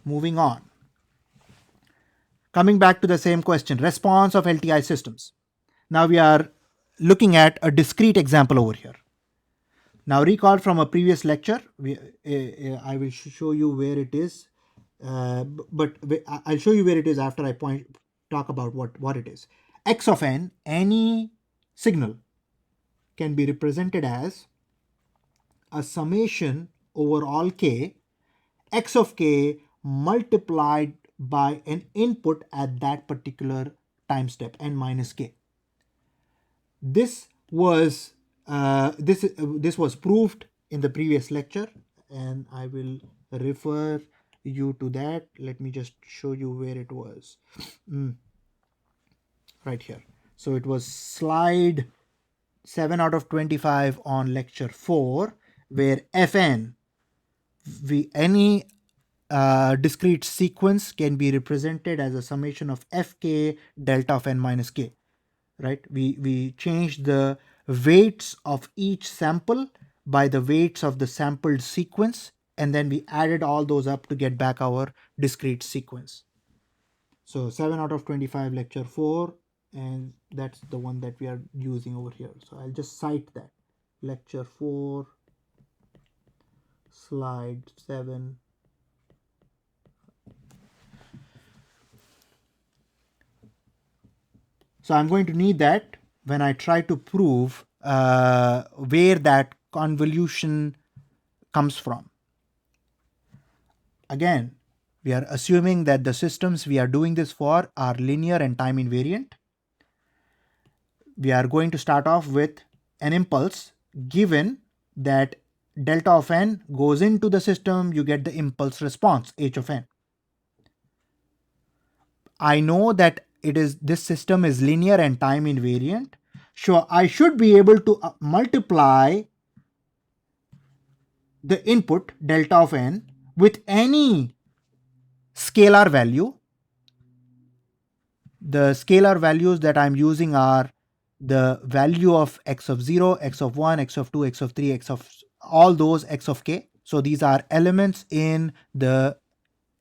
Moving on. Coming back to the same question, response of LTI systems. Now we are looking at a discrete example over here. Now recall from a previous lecture, I will show you where it is, but I'll show you where it is after I talk about what it is. X of n, any signal, can be represented as a summation over all k, x of k multiplied by an input at that particular time step, n minus k. This was this was proved in the previous lecture, and I will refer you to that. Let me just show you where it was. Right here. So it was slide 7 out of 25 on lecture 4, where Fn, any discrete sequence can be represented as a summation of Fk delta of n minus k. Right? We changed the weights of each sample by the weights of the sampled sequence, and then we added all those up to get back our discrete sequence. So 7 out of 25 lecture 4, and that's the one that we are using over here. So I'll just cite that. Lecture 4, slide 7. So I'm going to need that when I try to prove where that convolution comes from. Again, we are assuming that the systems we are doing this for are linear and time invariant. We are going to start off with an impulse. Given that delta of n goes into the system, you get the impulse response, h of n. I know that this system is linear and time invariant. So I should be able to multiply the input delta of n with any scalar value. The scalar values that I'm using are the value of x of 0, x of 1, x of 2, x of 3, x of all those x of k. So these are elements in the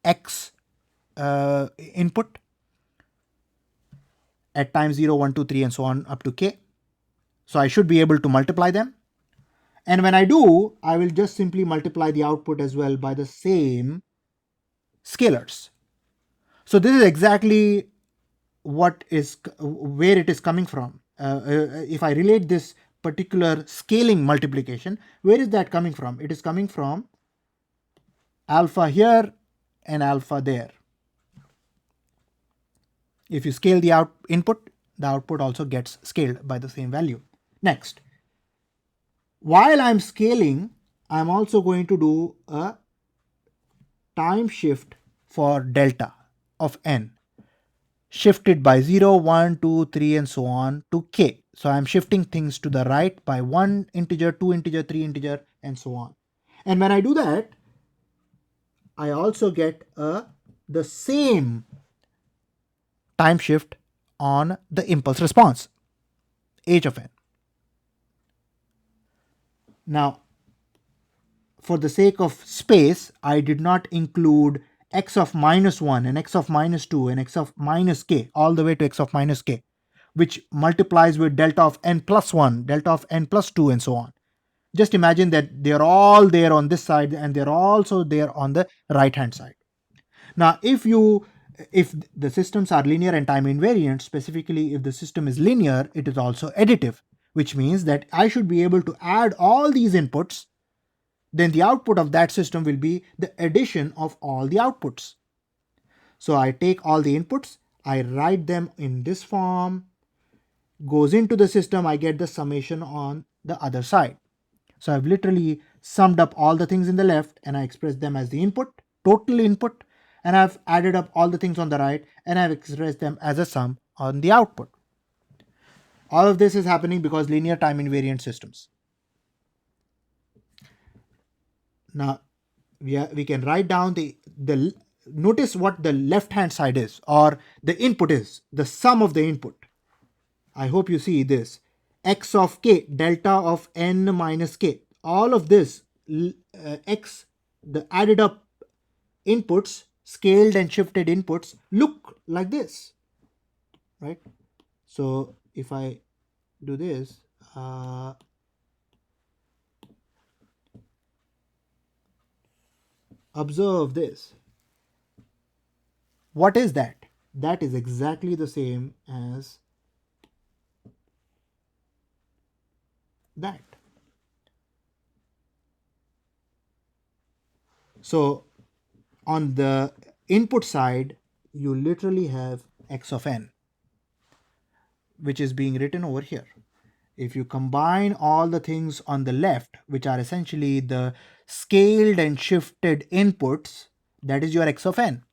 x input at time 0, 1, 2, 3, and so on up to k. So I should be able to multiply them. And when I do, I will just simply multiply the output as well by the same scalars. So this is exactly where it is coming from. If I relate this particular scaling multiplication, where is that coming from? It is coming from alpha here and alpha there. If you scale the input, the output also gets scaled by the same value. Next, while I'm scaling, I'm also going to do a time shift for delta of n, shifted by 0, 1, 2, 3, and so on to k. So I'm shifting things to the right by 1 integer, 2 integer, 3 integer, and so on. And when I do that, I also get the same time shift on the impulse response, h of n. Now, for the sake of space, I did not include x of minus 1 and x of minus 2 and x of minus k all the way to x of minus k, which multiplies with delta of n plus 1, delta of n plus 2, and so on. Just imagine that they're all there on this side and they're also there on the right hand side. Now, if you if the systems are linear and time invariant, specifically if the system is linear, it is also additive, which means that I should be able to add all these inputs. Then the output of that system will be the addition of all the outputs. So I take all the inputs, I write them in this form, goes into the system, I get the summation on the other side. So I've literally summed up all the things in the left and I express them as the input, total input, and I've added up all the things on the right and I've expressed them as a sum on the output. All of this is happening because linear time invariant systems. Now we can write down the notice what the left hand side is, or the input is, the sum of the input. I hope you see this. X of k, delta of n minus k. All of this x, the added up inputs, scaled and shifted inputs, look like this, right? So if I do this, observe this. What is that? That is exactly the same as that. So on the input side, you literally have x of n, which is being written over here. If you combine all the things on the left, which are essentially the scaled and shifted inputs, that is your x of n,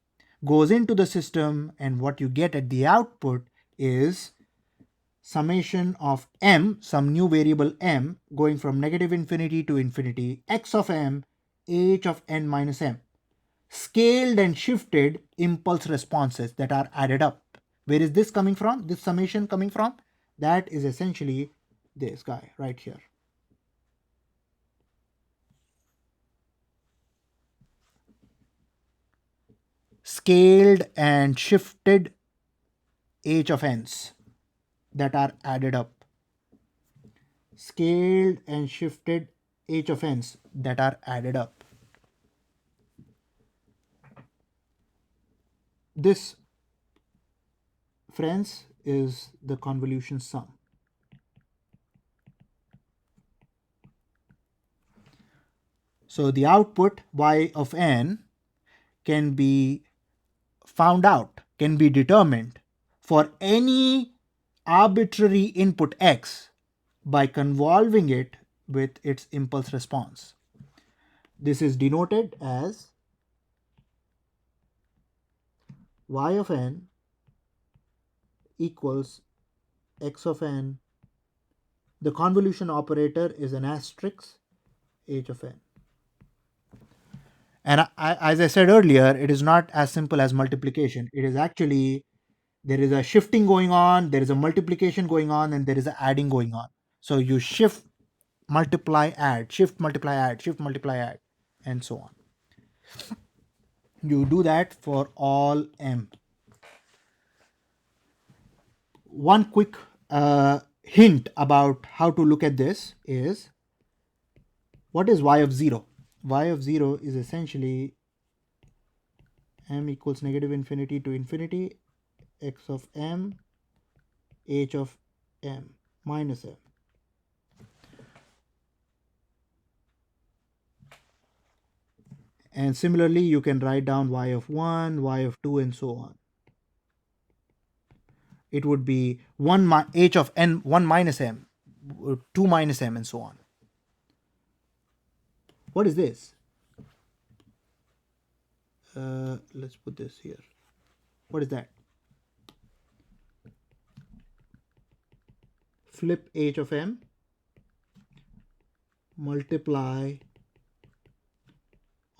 goes into the system, and what you get at the output is summation of m, some new variable m, going from negative infinity to infinity, x of m, h of n minus m. Scaled and shifted impulse responses that are added up. Where is this coming from? This summation coming from? That is essentially this guy right here. Scaled and shifted h of n's that are added up. Scaled and shifted h of n's that are added up. This, friends, is the convolution sum. So the output y of n can be found out, can be determined for any arbitrary input x by convolving it with its impulse response. This is denoted as y of n equals x of n. The convolution operator is an asterisk h of n. And as I said earlier, it is not as simple as multiplication. It is actually, there is a shifting going on, there is a multiplication going on, and there is a adding going on. So you shift, multiply, add, shift, multiply, add, shift, multiply, add, and so on. You do that for all m. One quick hint about how to look at this is, what is y of 0? Y of 0 is essentially m equals negative infinity to infinity, x of m, h of m minus m. And similarly, you can write down y of 1, y of 2, and so on. It would be 1 h of n, 1 minus m, 2 minus m, and so on. What is this? Let's put this here. What is that? Flip h of m, multiply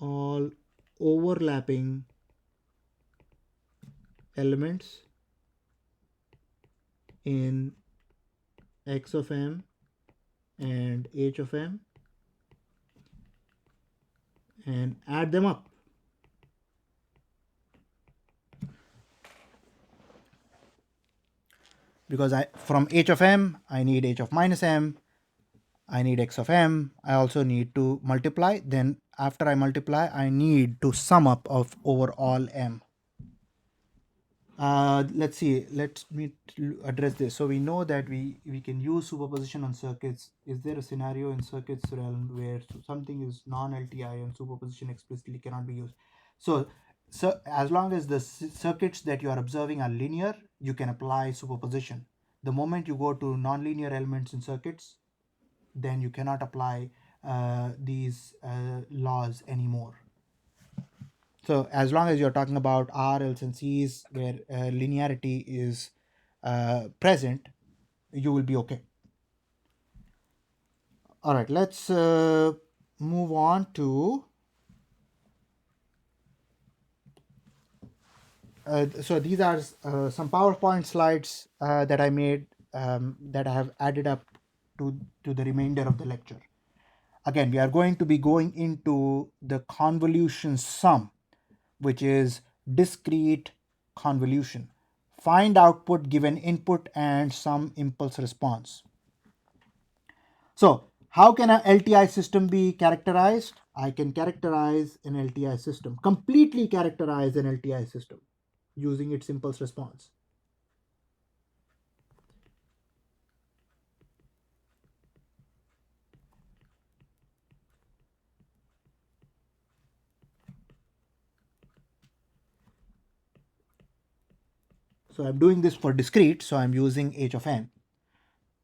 all overlapping elements in x of m and h of m and add them up. Because from h of m, I need h of minus m, I need x of m, I also need to multiply. Then after I multiply, I need to sum up of over all m. Let's see. Let me address this. So we know that we can use superposition on circuits. Is there a scenario in circuits realm where something is non-LTI and superposition explicitly cannot be used? So as long as the circuits that you are observing are linear, you can apply superposition. The moment you go to non-linear elements in circuits, then you cannot apply these laws anymore. So as long as you're talking about R, Ls, and Cs where linearity is present, you will be okay. All right, let's move on to. So these are some PowerPoint slides that I made that I have added up to the remainder of the lecture. Again, we are going to be going into the convolution sum, which is discrete convolution. Find output given input and some impulse response. So how can a LTI system be characterized? I can characterize an LTI system, completely characterize an LTI system using its impulse response. So I'm doing this for discrete, so I'm using h of n.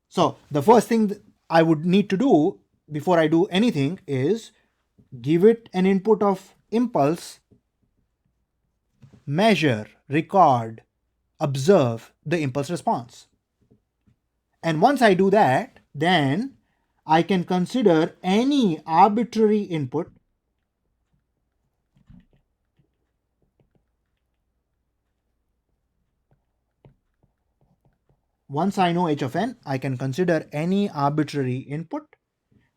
So the first thing that I would need to do before I do anything is give it an input of impulse, measure, record, observe the impulse response. And once I do that, then I can consider any arbitrary input once I know h of n, I can consider any arbitrary input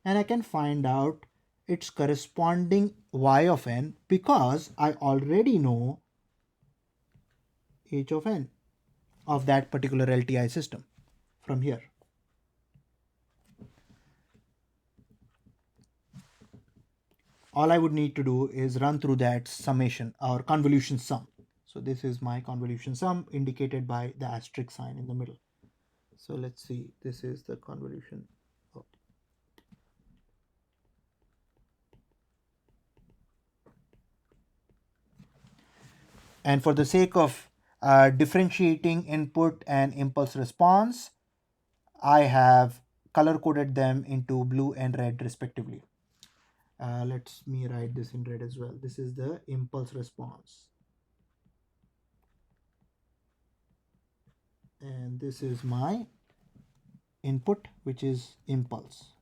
and I can find out its corresponding y of n because I already know h of n of that particular LTI system from here. All I would need to do is run through that summation or convolution sum. So this is my convolution sum indicated by the asterisk sign in the middle. So let's see, this is the convolution. Oh. And for the sake of differentiating input and impulse response, I have color coded them into blue and red respectively. Let me write this in red as well. This is the impulse response. And this is my input, which is impulse.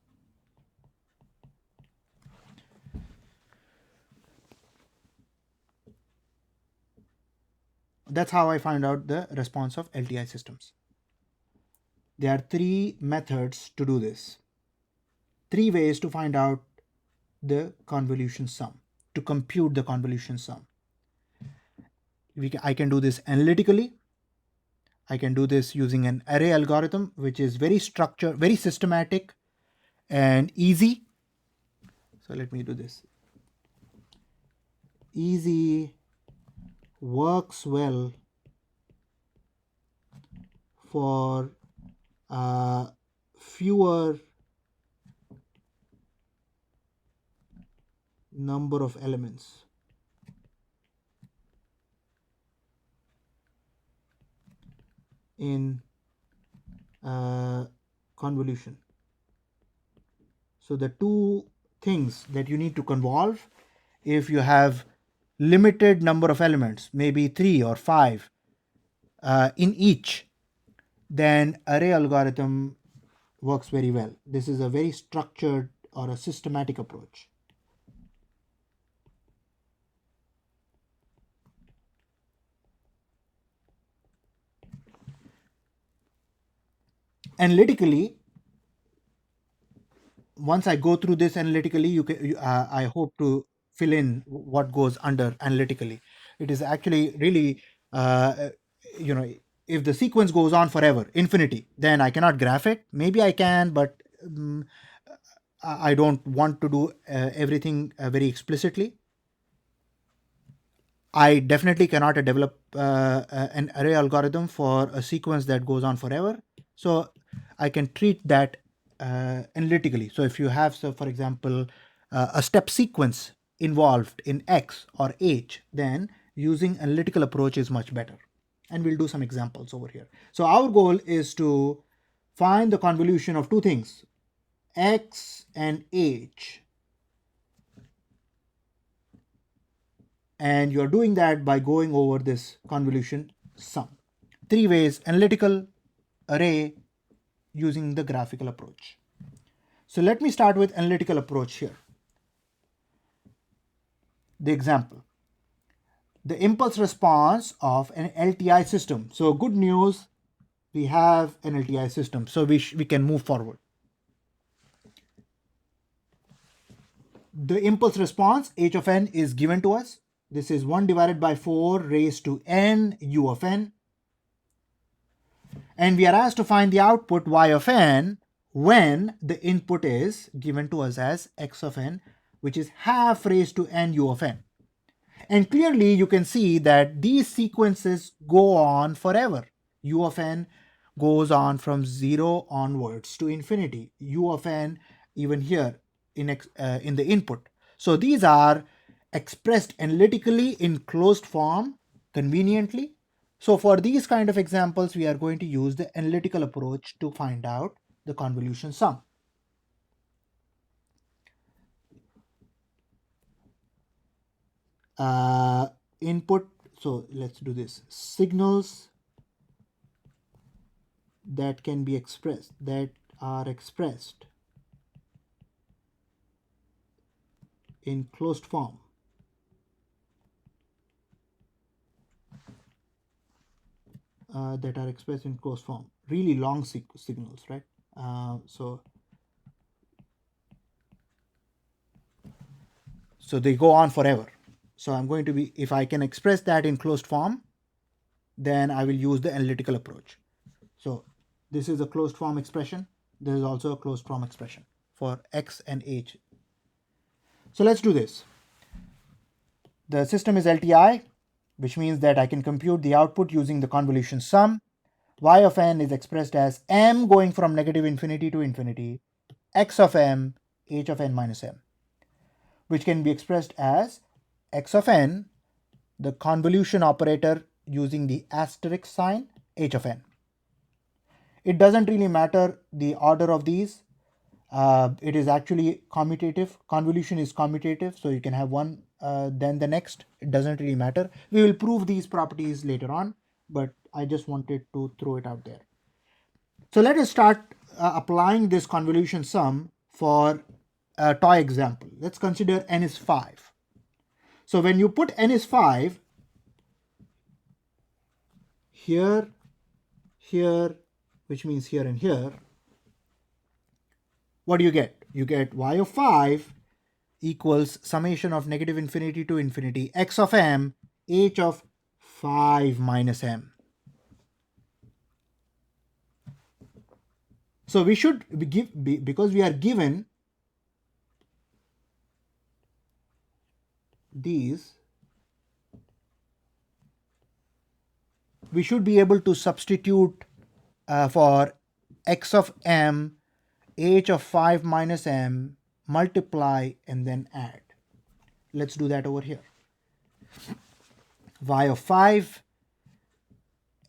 That's how I find out the response of LTI systems. There are three methods to do this. Three ways to find out the convolution sum, to compute the convolution sum. I can do this analytically. I can do this using an array algorithm, which is very structured, very systematic, and easy. So let me do this. Easy works well for fewer number of elements. In convolution. So the two things that you need to convolve, if you have limited number of elements, maybe 3 or 5 in each, then array algorithm works very well. This is a very structured or a systematic approach. Analytically, once I go through this analytically, I hope to fill in what goes under analytically. It is actually really, you know, if the sequence goes on forever, infinity, then I cannot graph it. Maybe I can, but I don't want to do everything very explicitly. I definitely cannot develop an array algorithm for a sequence that goes on forever. So I can treat that analytically. So if you have, so for example, a step sequence involved in X or H, then using analytical approach is much better. And we'll do some examples over here. So our goal is to find the convolution of two things, X and H. And you're doing that by going over this convolution sum. Three ways: analytical, array, using the graphical approach. So let me start with analytical approach here. The example, the impulse response of an LTI system. So good news, we have an LTI system, so we can move forward. The impulse response h of n is given to us. This is 1 divided by 4 raised to n u of n. And we are asked to find the output y of n when the input is given to us as x of n, which is half raised to n u of n. And clearly you can see that these sequences go on forever. U of n goes on from 0 onwards to infinity. U of n even here in the input. So these are expressed analytically in closed form conveniently. So for these kind of examples, we are going to use the analytical approach to find out the convolution sum. Input, so let's do this. Signals that can be expressed, that are expressed in closed form. That are expressed in closed form. Really long signals, right? So they go on forever. So I'm going to be, if I can express that in closed form, then I will use the analytical approach. So this is a closed form expression. There is also a closed form expression for x and h. So let's do this. The system is LTI, which means that I can compute the output using the convolution sum. Y of n is expressed as m going from negative infinity to infinity, x of m, h of n minus m, which can be expressed as x of n, the convolution operator using the asterisk sign, h of n. It doesn't really matter the order of these. It is actually commutative. Convolution is commutative, so you can have one then the next. It doesn't really matter. We will prove these properties later on, but I just wanted to throw it out there. So let us start applying this convolution sum for a toy example. Let's consider n is 5. So when you put n is 5, here, here, which means here and here, what do you get? You get y of 5 equals summation of negative infinity to infinity x of m, h of 5 minus m. So we should because we are given these, we should be able to substitute for x of m, h of 5 minus m, multiply and then add. Let's do that over here. Y of 5,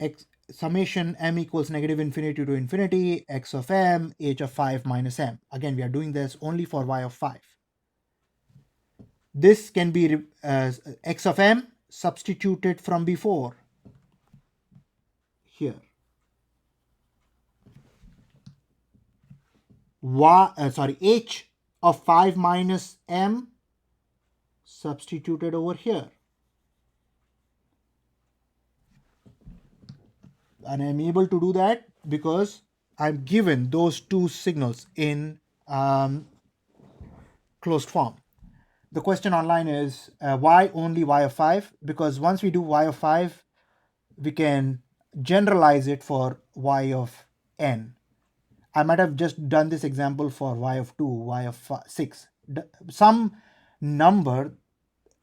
x summation m equals negative infinity to infinity, x of m, h of 5 minus m. Again, we are doing this only for y of 5. This can be x of m substituted from before here. H of 5 minus m substituted over here. And I'm able to do that because I'm given those two signals in closed form. The question online is why only y of 5? Because once we do y of 5, we can generalize it for y of n. I might have just done this example for y of 2, y of 6. Some number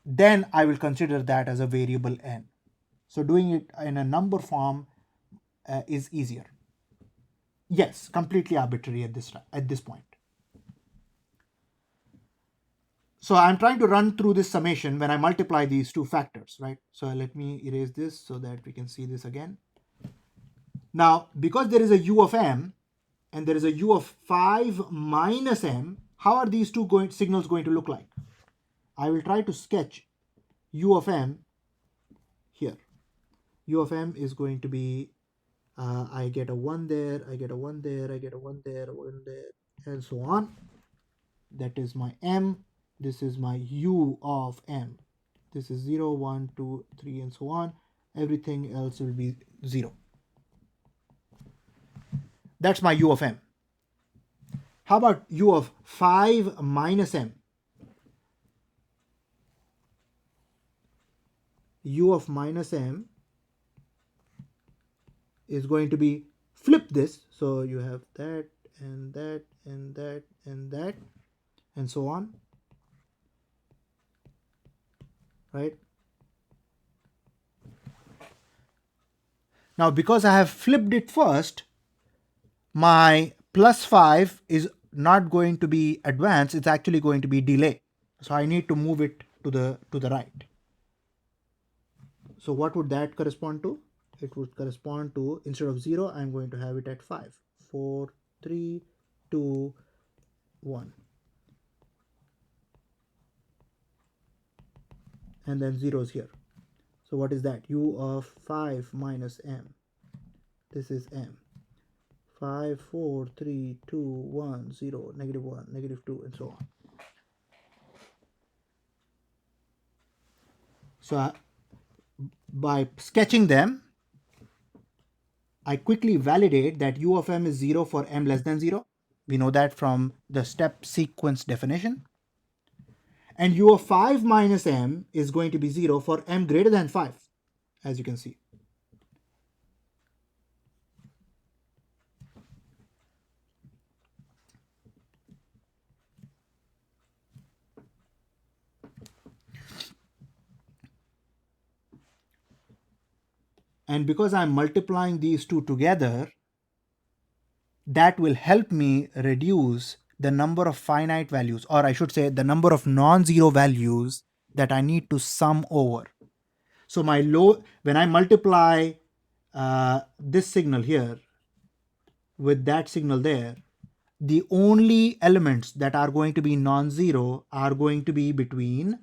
then I will consider that as a variable n. So doing it in a number form is easier. Yes, completely arbitrary at this point. So I'm trying to run through this summation when I multiply these two factors, right? So let me erase this so that we can see this again. Now, because there is a u of m and there is a u of 5 minus m, how are these two signals going to look like? I will try to sketch u of m here. U of m is going to be, I get a 1 there, I get a 1 there, I get a 1 there, a 1 there, and so on. That is my m. This is my u of m. This is 0, 1, 2, 3, and so on. Everything else will be 0. That's my u of m. How about u of 5 minus m? U of minus m is going to be flip this. So you have that and that and that and that and so on, right? Now, because I have flipped it first, my plus 5 is not going to be advanced, it's actually going to be delay. So I need to move it to the right. So what would that correspond to? It would correspond to, instead of 0, I'm going to have it at 5. 4, 3, 2, 1. And then 0 is here. So what is that? U of 5 minus m. This is m. 5, 4, 3, 2, 1, 0, negative 1, negative 2, and so on. So by sketching them, I quickly validate that u of m is 0 for m less than 0. We know that from the step sequence definition. And u of 5 minus m is going to be 0 for m greater than 5, as you can see. And because I'm multiplying these two together, that will help me reduce the number of finite values, or I should say the number of non-zero values that I need to sum over. So when I multiply this signal here with that signal there, the only elements that are going to be non-zero are going to be between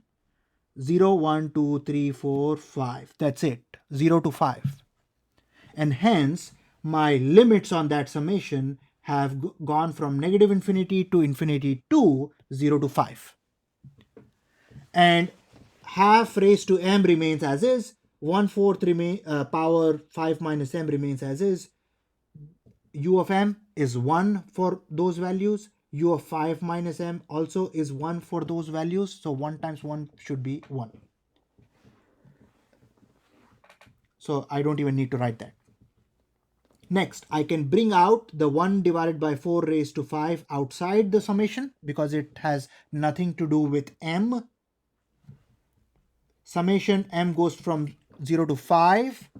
0, 1, 2, 3, 4, 5. That's it, 0 to 5. And hence, my limits on that summation have gone from negative infinity to 0 to 5. And half raised to m remains as is, 1/4 power 5 minus m remains as is. U of m is 1 for those values. U of 5 minus m also is 1 for those values. So 1 times 1 should be 1. So I don't even need to write that. Next, I can bring out the 1 divided by 4 raised to 5 outside the summation because it has nothing to do with m. Summation m goes from 0 to 5.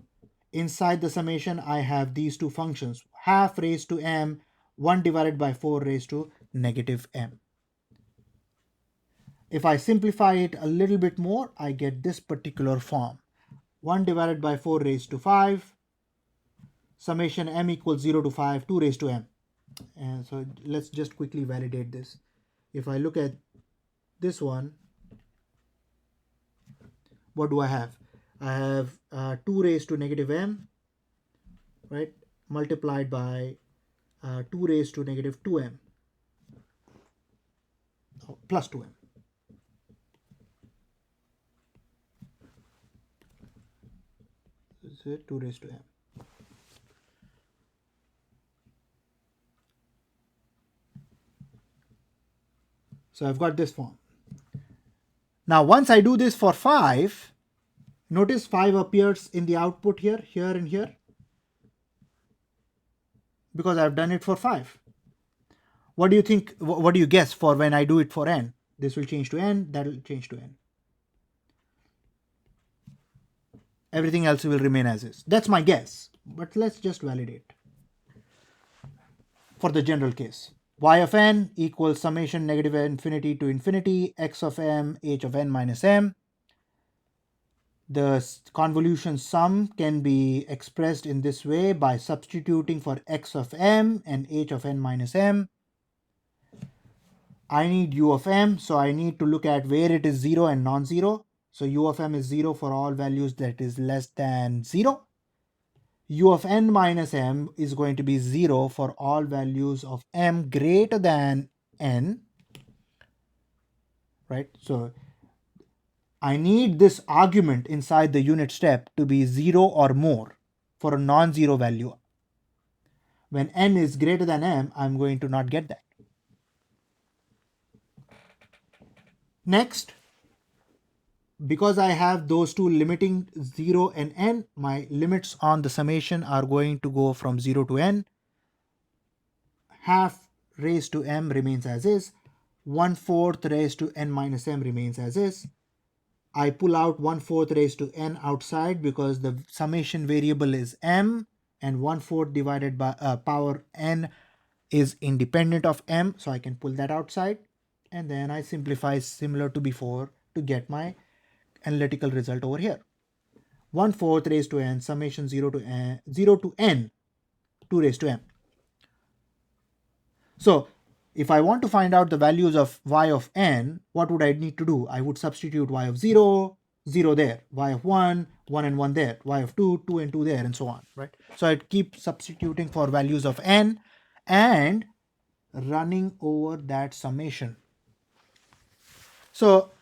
Inside the summation, I have these two functions, half raised to m, 1 divided by 4 raised to negative m. If I simplify it a little bit more, I get this particular form. 1 divided by 4 raised to 5, summation m equals 0 to 5, 2 raised to m. And so let's just quickly validate this. If I look at this one, what do I have? I have 2 raised to negative m, right, multiplied by 2 raised to negative 2m, plus 2m. So 2 raised to m. So I've got this form. Now once I do this for 5, notice 5 appears in the output here, here, and here, because I've done it for 5. What do you think, what do you guess for when I do it for n? This will change to n, that will change to n. Everything else will remain as is. That's my guess, but let's just validate for the general case. Y of n equals summation negative infinity to infinity x of m h of n minus m. The convolution sum can be expressed in this way by substituting for x of m and h of n minus m. I need u of m, so I need to look at where it is 0 and non-zero. So u of m is 0 for all values that is less than 0. U of n minus m is going to be 0 for all values of m greater than n, right? So I need this argument inside the unit step to be 0 or more for a non-zero value. When n is greater than m, I'm going to not get that. Next, because I have those two limiting 0 and n, my limits on the summation are going to go from 0 to n. Half raised to m remains as is. 1/4 raised to n minus m remains as is. I pull out 1/4 raised to n outside because the summation variable is m, and 1/4 divided by power n is independent of m, so I can pull that outside, and then I simplify similar to before to get my analytical result over here. 1/4 raised to n summation 0 to n 2 raised to m. So if I want to find out the values of y of n, what would I need to do? I would substitute y of 0, 0 there, y of 1, 1 and 1 there, y of 2, 2 and 2 there, and so on, right? So I'd keep substituting for values of n and running over that summation. So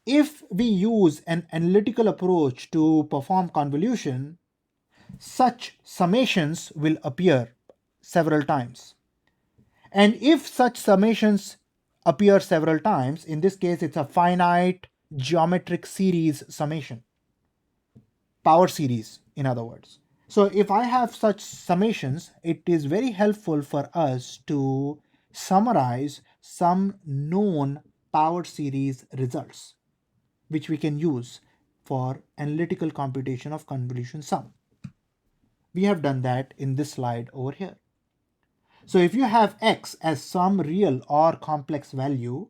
if we use an analytical approach to perform convolution, such summations will appear several times. And if such summations appear several times, in this case it's a finite geometric series summation, power series in other words. So if I have such summations, it is very helpful for us to summarize some known power series results, which we can use for analytical computation of convolution sum. We have done that in this slide over here. So if you have x as some real or complex value,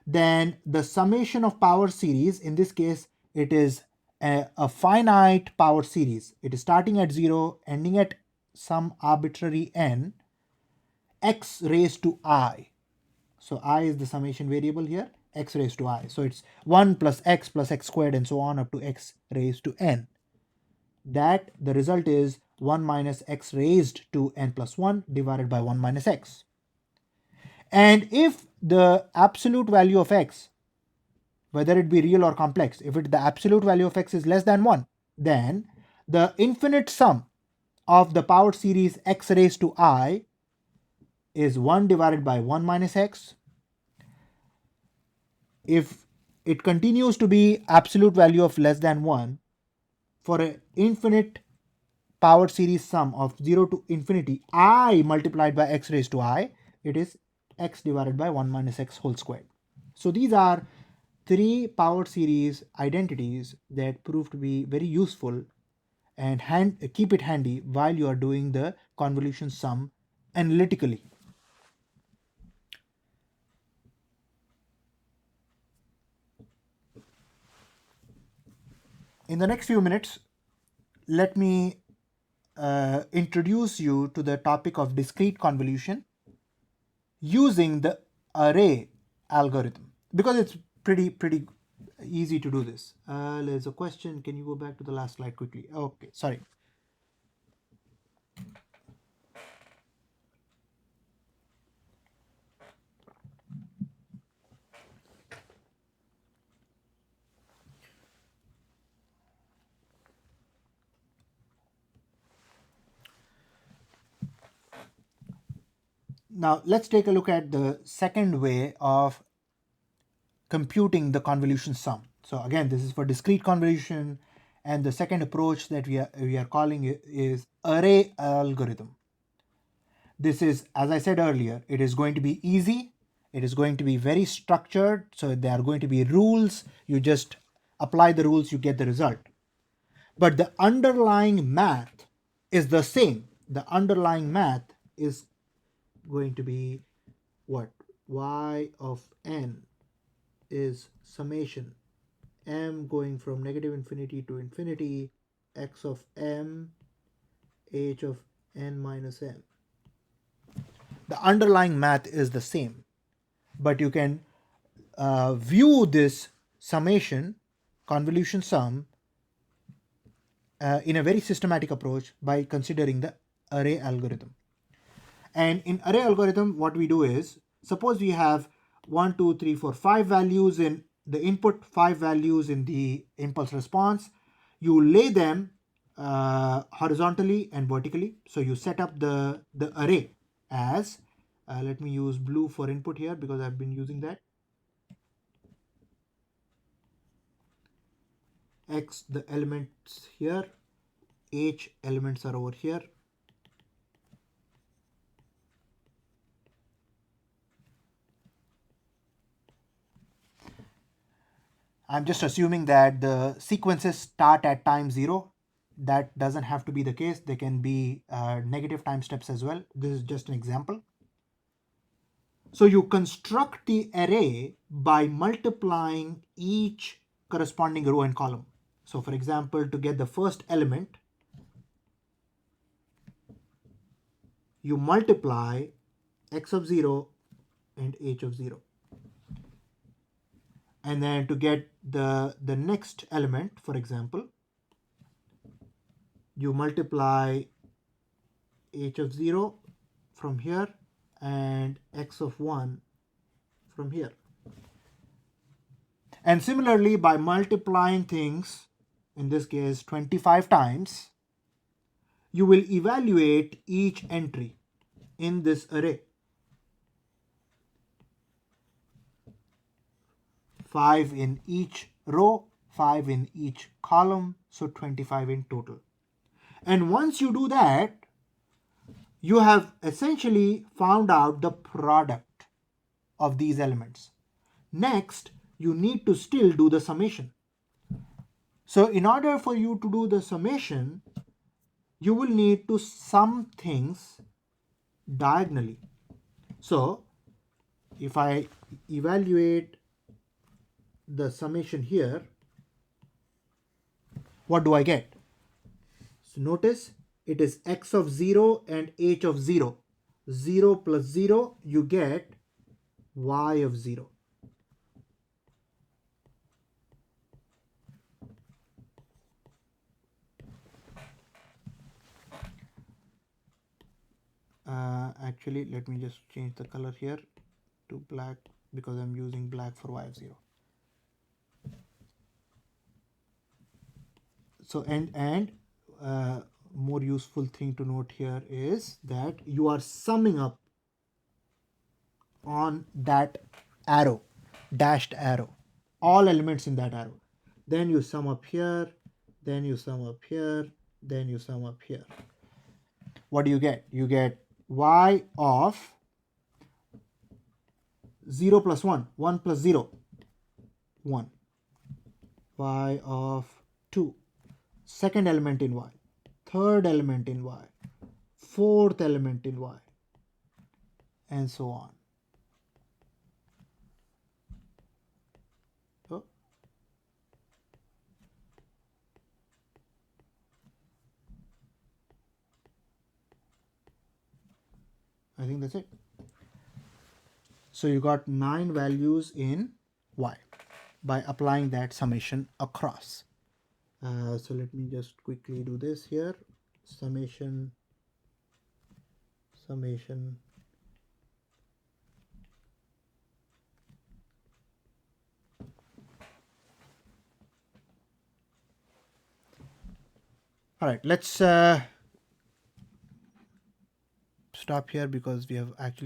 then the summation of power series, in this case, it is a finite power series. It is starting at 0, ending at some arbitrary n, x raised to I. So I is the summation variable here, x raised to I. So it's 1 plus x squared and so on up to x raised to n. That the result is 1 minus x raised to n plus 1 divided by 1 minus x. And if the absolute value of x, whether it be real or complex, if the absolute value of x is less than 1, then the infinite sum of the power series x raised to I is 1 divided by 1 minus x. If it continues to be absolute value of less than 1, for an infinite power series sum of 0 to infinity I multiplied by x raised to I, it is x divided by 1 minus x whole squared. So these are three power series identities that prove to be very useful, and keep it handy while you are doing the convolution sum analytically. In the next few minutes, let me introduce you to the topic of discrete convolution using the array algorithm, because it's pretty easy to do this. There's a question. Can you go back to the last slide quickly? Okay, sorry. Now let's take a look at the second way of computing the convolution sum. So again, this is for discrete convolution, and the second approach that we are calling it is array algorithm. This is, as I said earlier, it is going to be easy. It is going to be very structured. So there are going to be rules. You just apply the rules, you get the result. but the underlying math is the same. The underlying math is going to be what? Y of n is summation m going from negative infinity to infinity, x of m, h of n minus m. The underlying math is the same, but you can view this summation, convolution sum, in a very systematic approach by considering the array algorithm. And in array algorithm, what we do is, suppose we have 1, 2, 3, 4, 5 values in the input, 5 values in the impulse response. You lay them horizontally and vertically. So you set up the array as, let me use blue for input here because I've been using that. X, the elements here, H elements are over here. I'm just assuming that the sequences start at time 0. That doesn't have to be the case. They can be negative time steps as well. This is just an example. So you construct the array by multiplying each corresponding row and column. So for example, to get the first element, you multiply x of 0 and h of 0. And then to get the next element, for example, you multiply h of 0 from here and x of 1 from here. And similarly, by multiplying things, in this case 25 times, you will evaluate each entry in this array. 5 in each row, 5 in each column, so 25 in total. And once you do that, you have essentially found out the product of these elements. Next, you need to still do the summation. So in order for you to do the summation, you will need to sum things diagonally. So if I evaluate the summation here, what do I get? So notice it is x of 0 and h of 0. 0 plus 0, you get y of 0. Actually, let me just change the color here to black because I'm using black for y of 0. So and more useful thing to note here is that you are summing up on that arrow, dashed arrow, all elements in that arrow. Then you sum up here, then you sum up here, then you sum up here. What do you get? You get y of 0 plus 1, 1 plus 0, 1. Y of 2, second element in y, third element in y, fourth element in y, and so on. So, I think that's it. So you got 9 values in y by applying that summation across. So let me just quickly do this here. Summation. All right, let's stop here because we have actually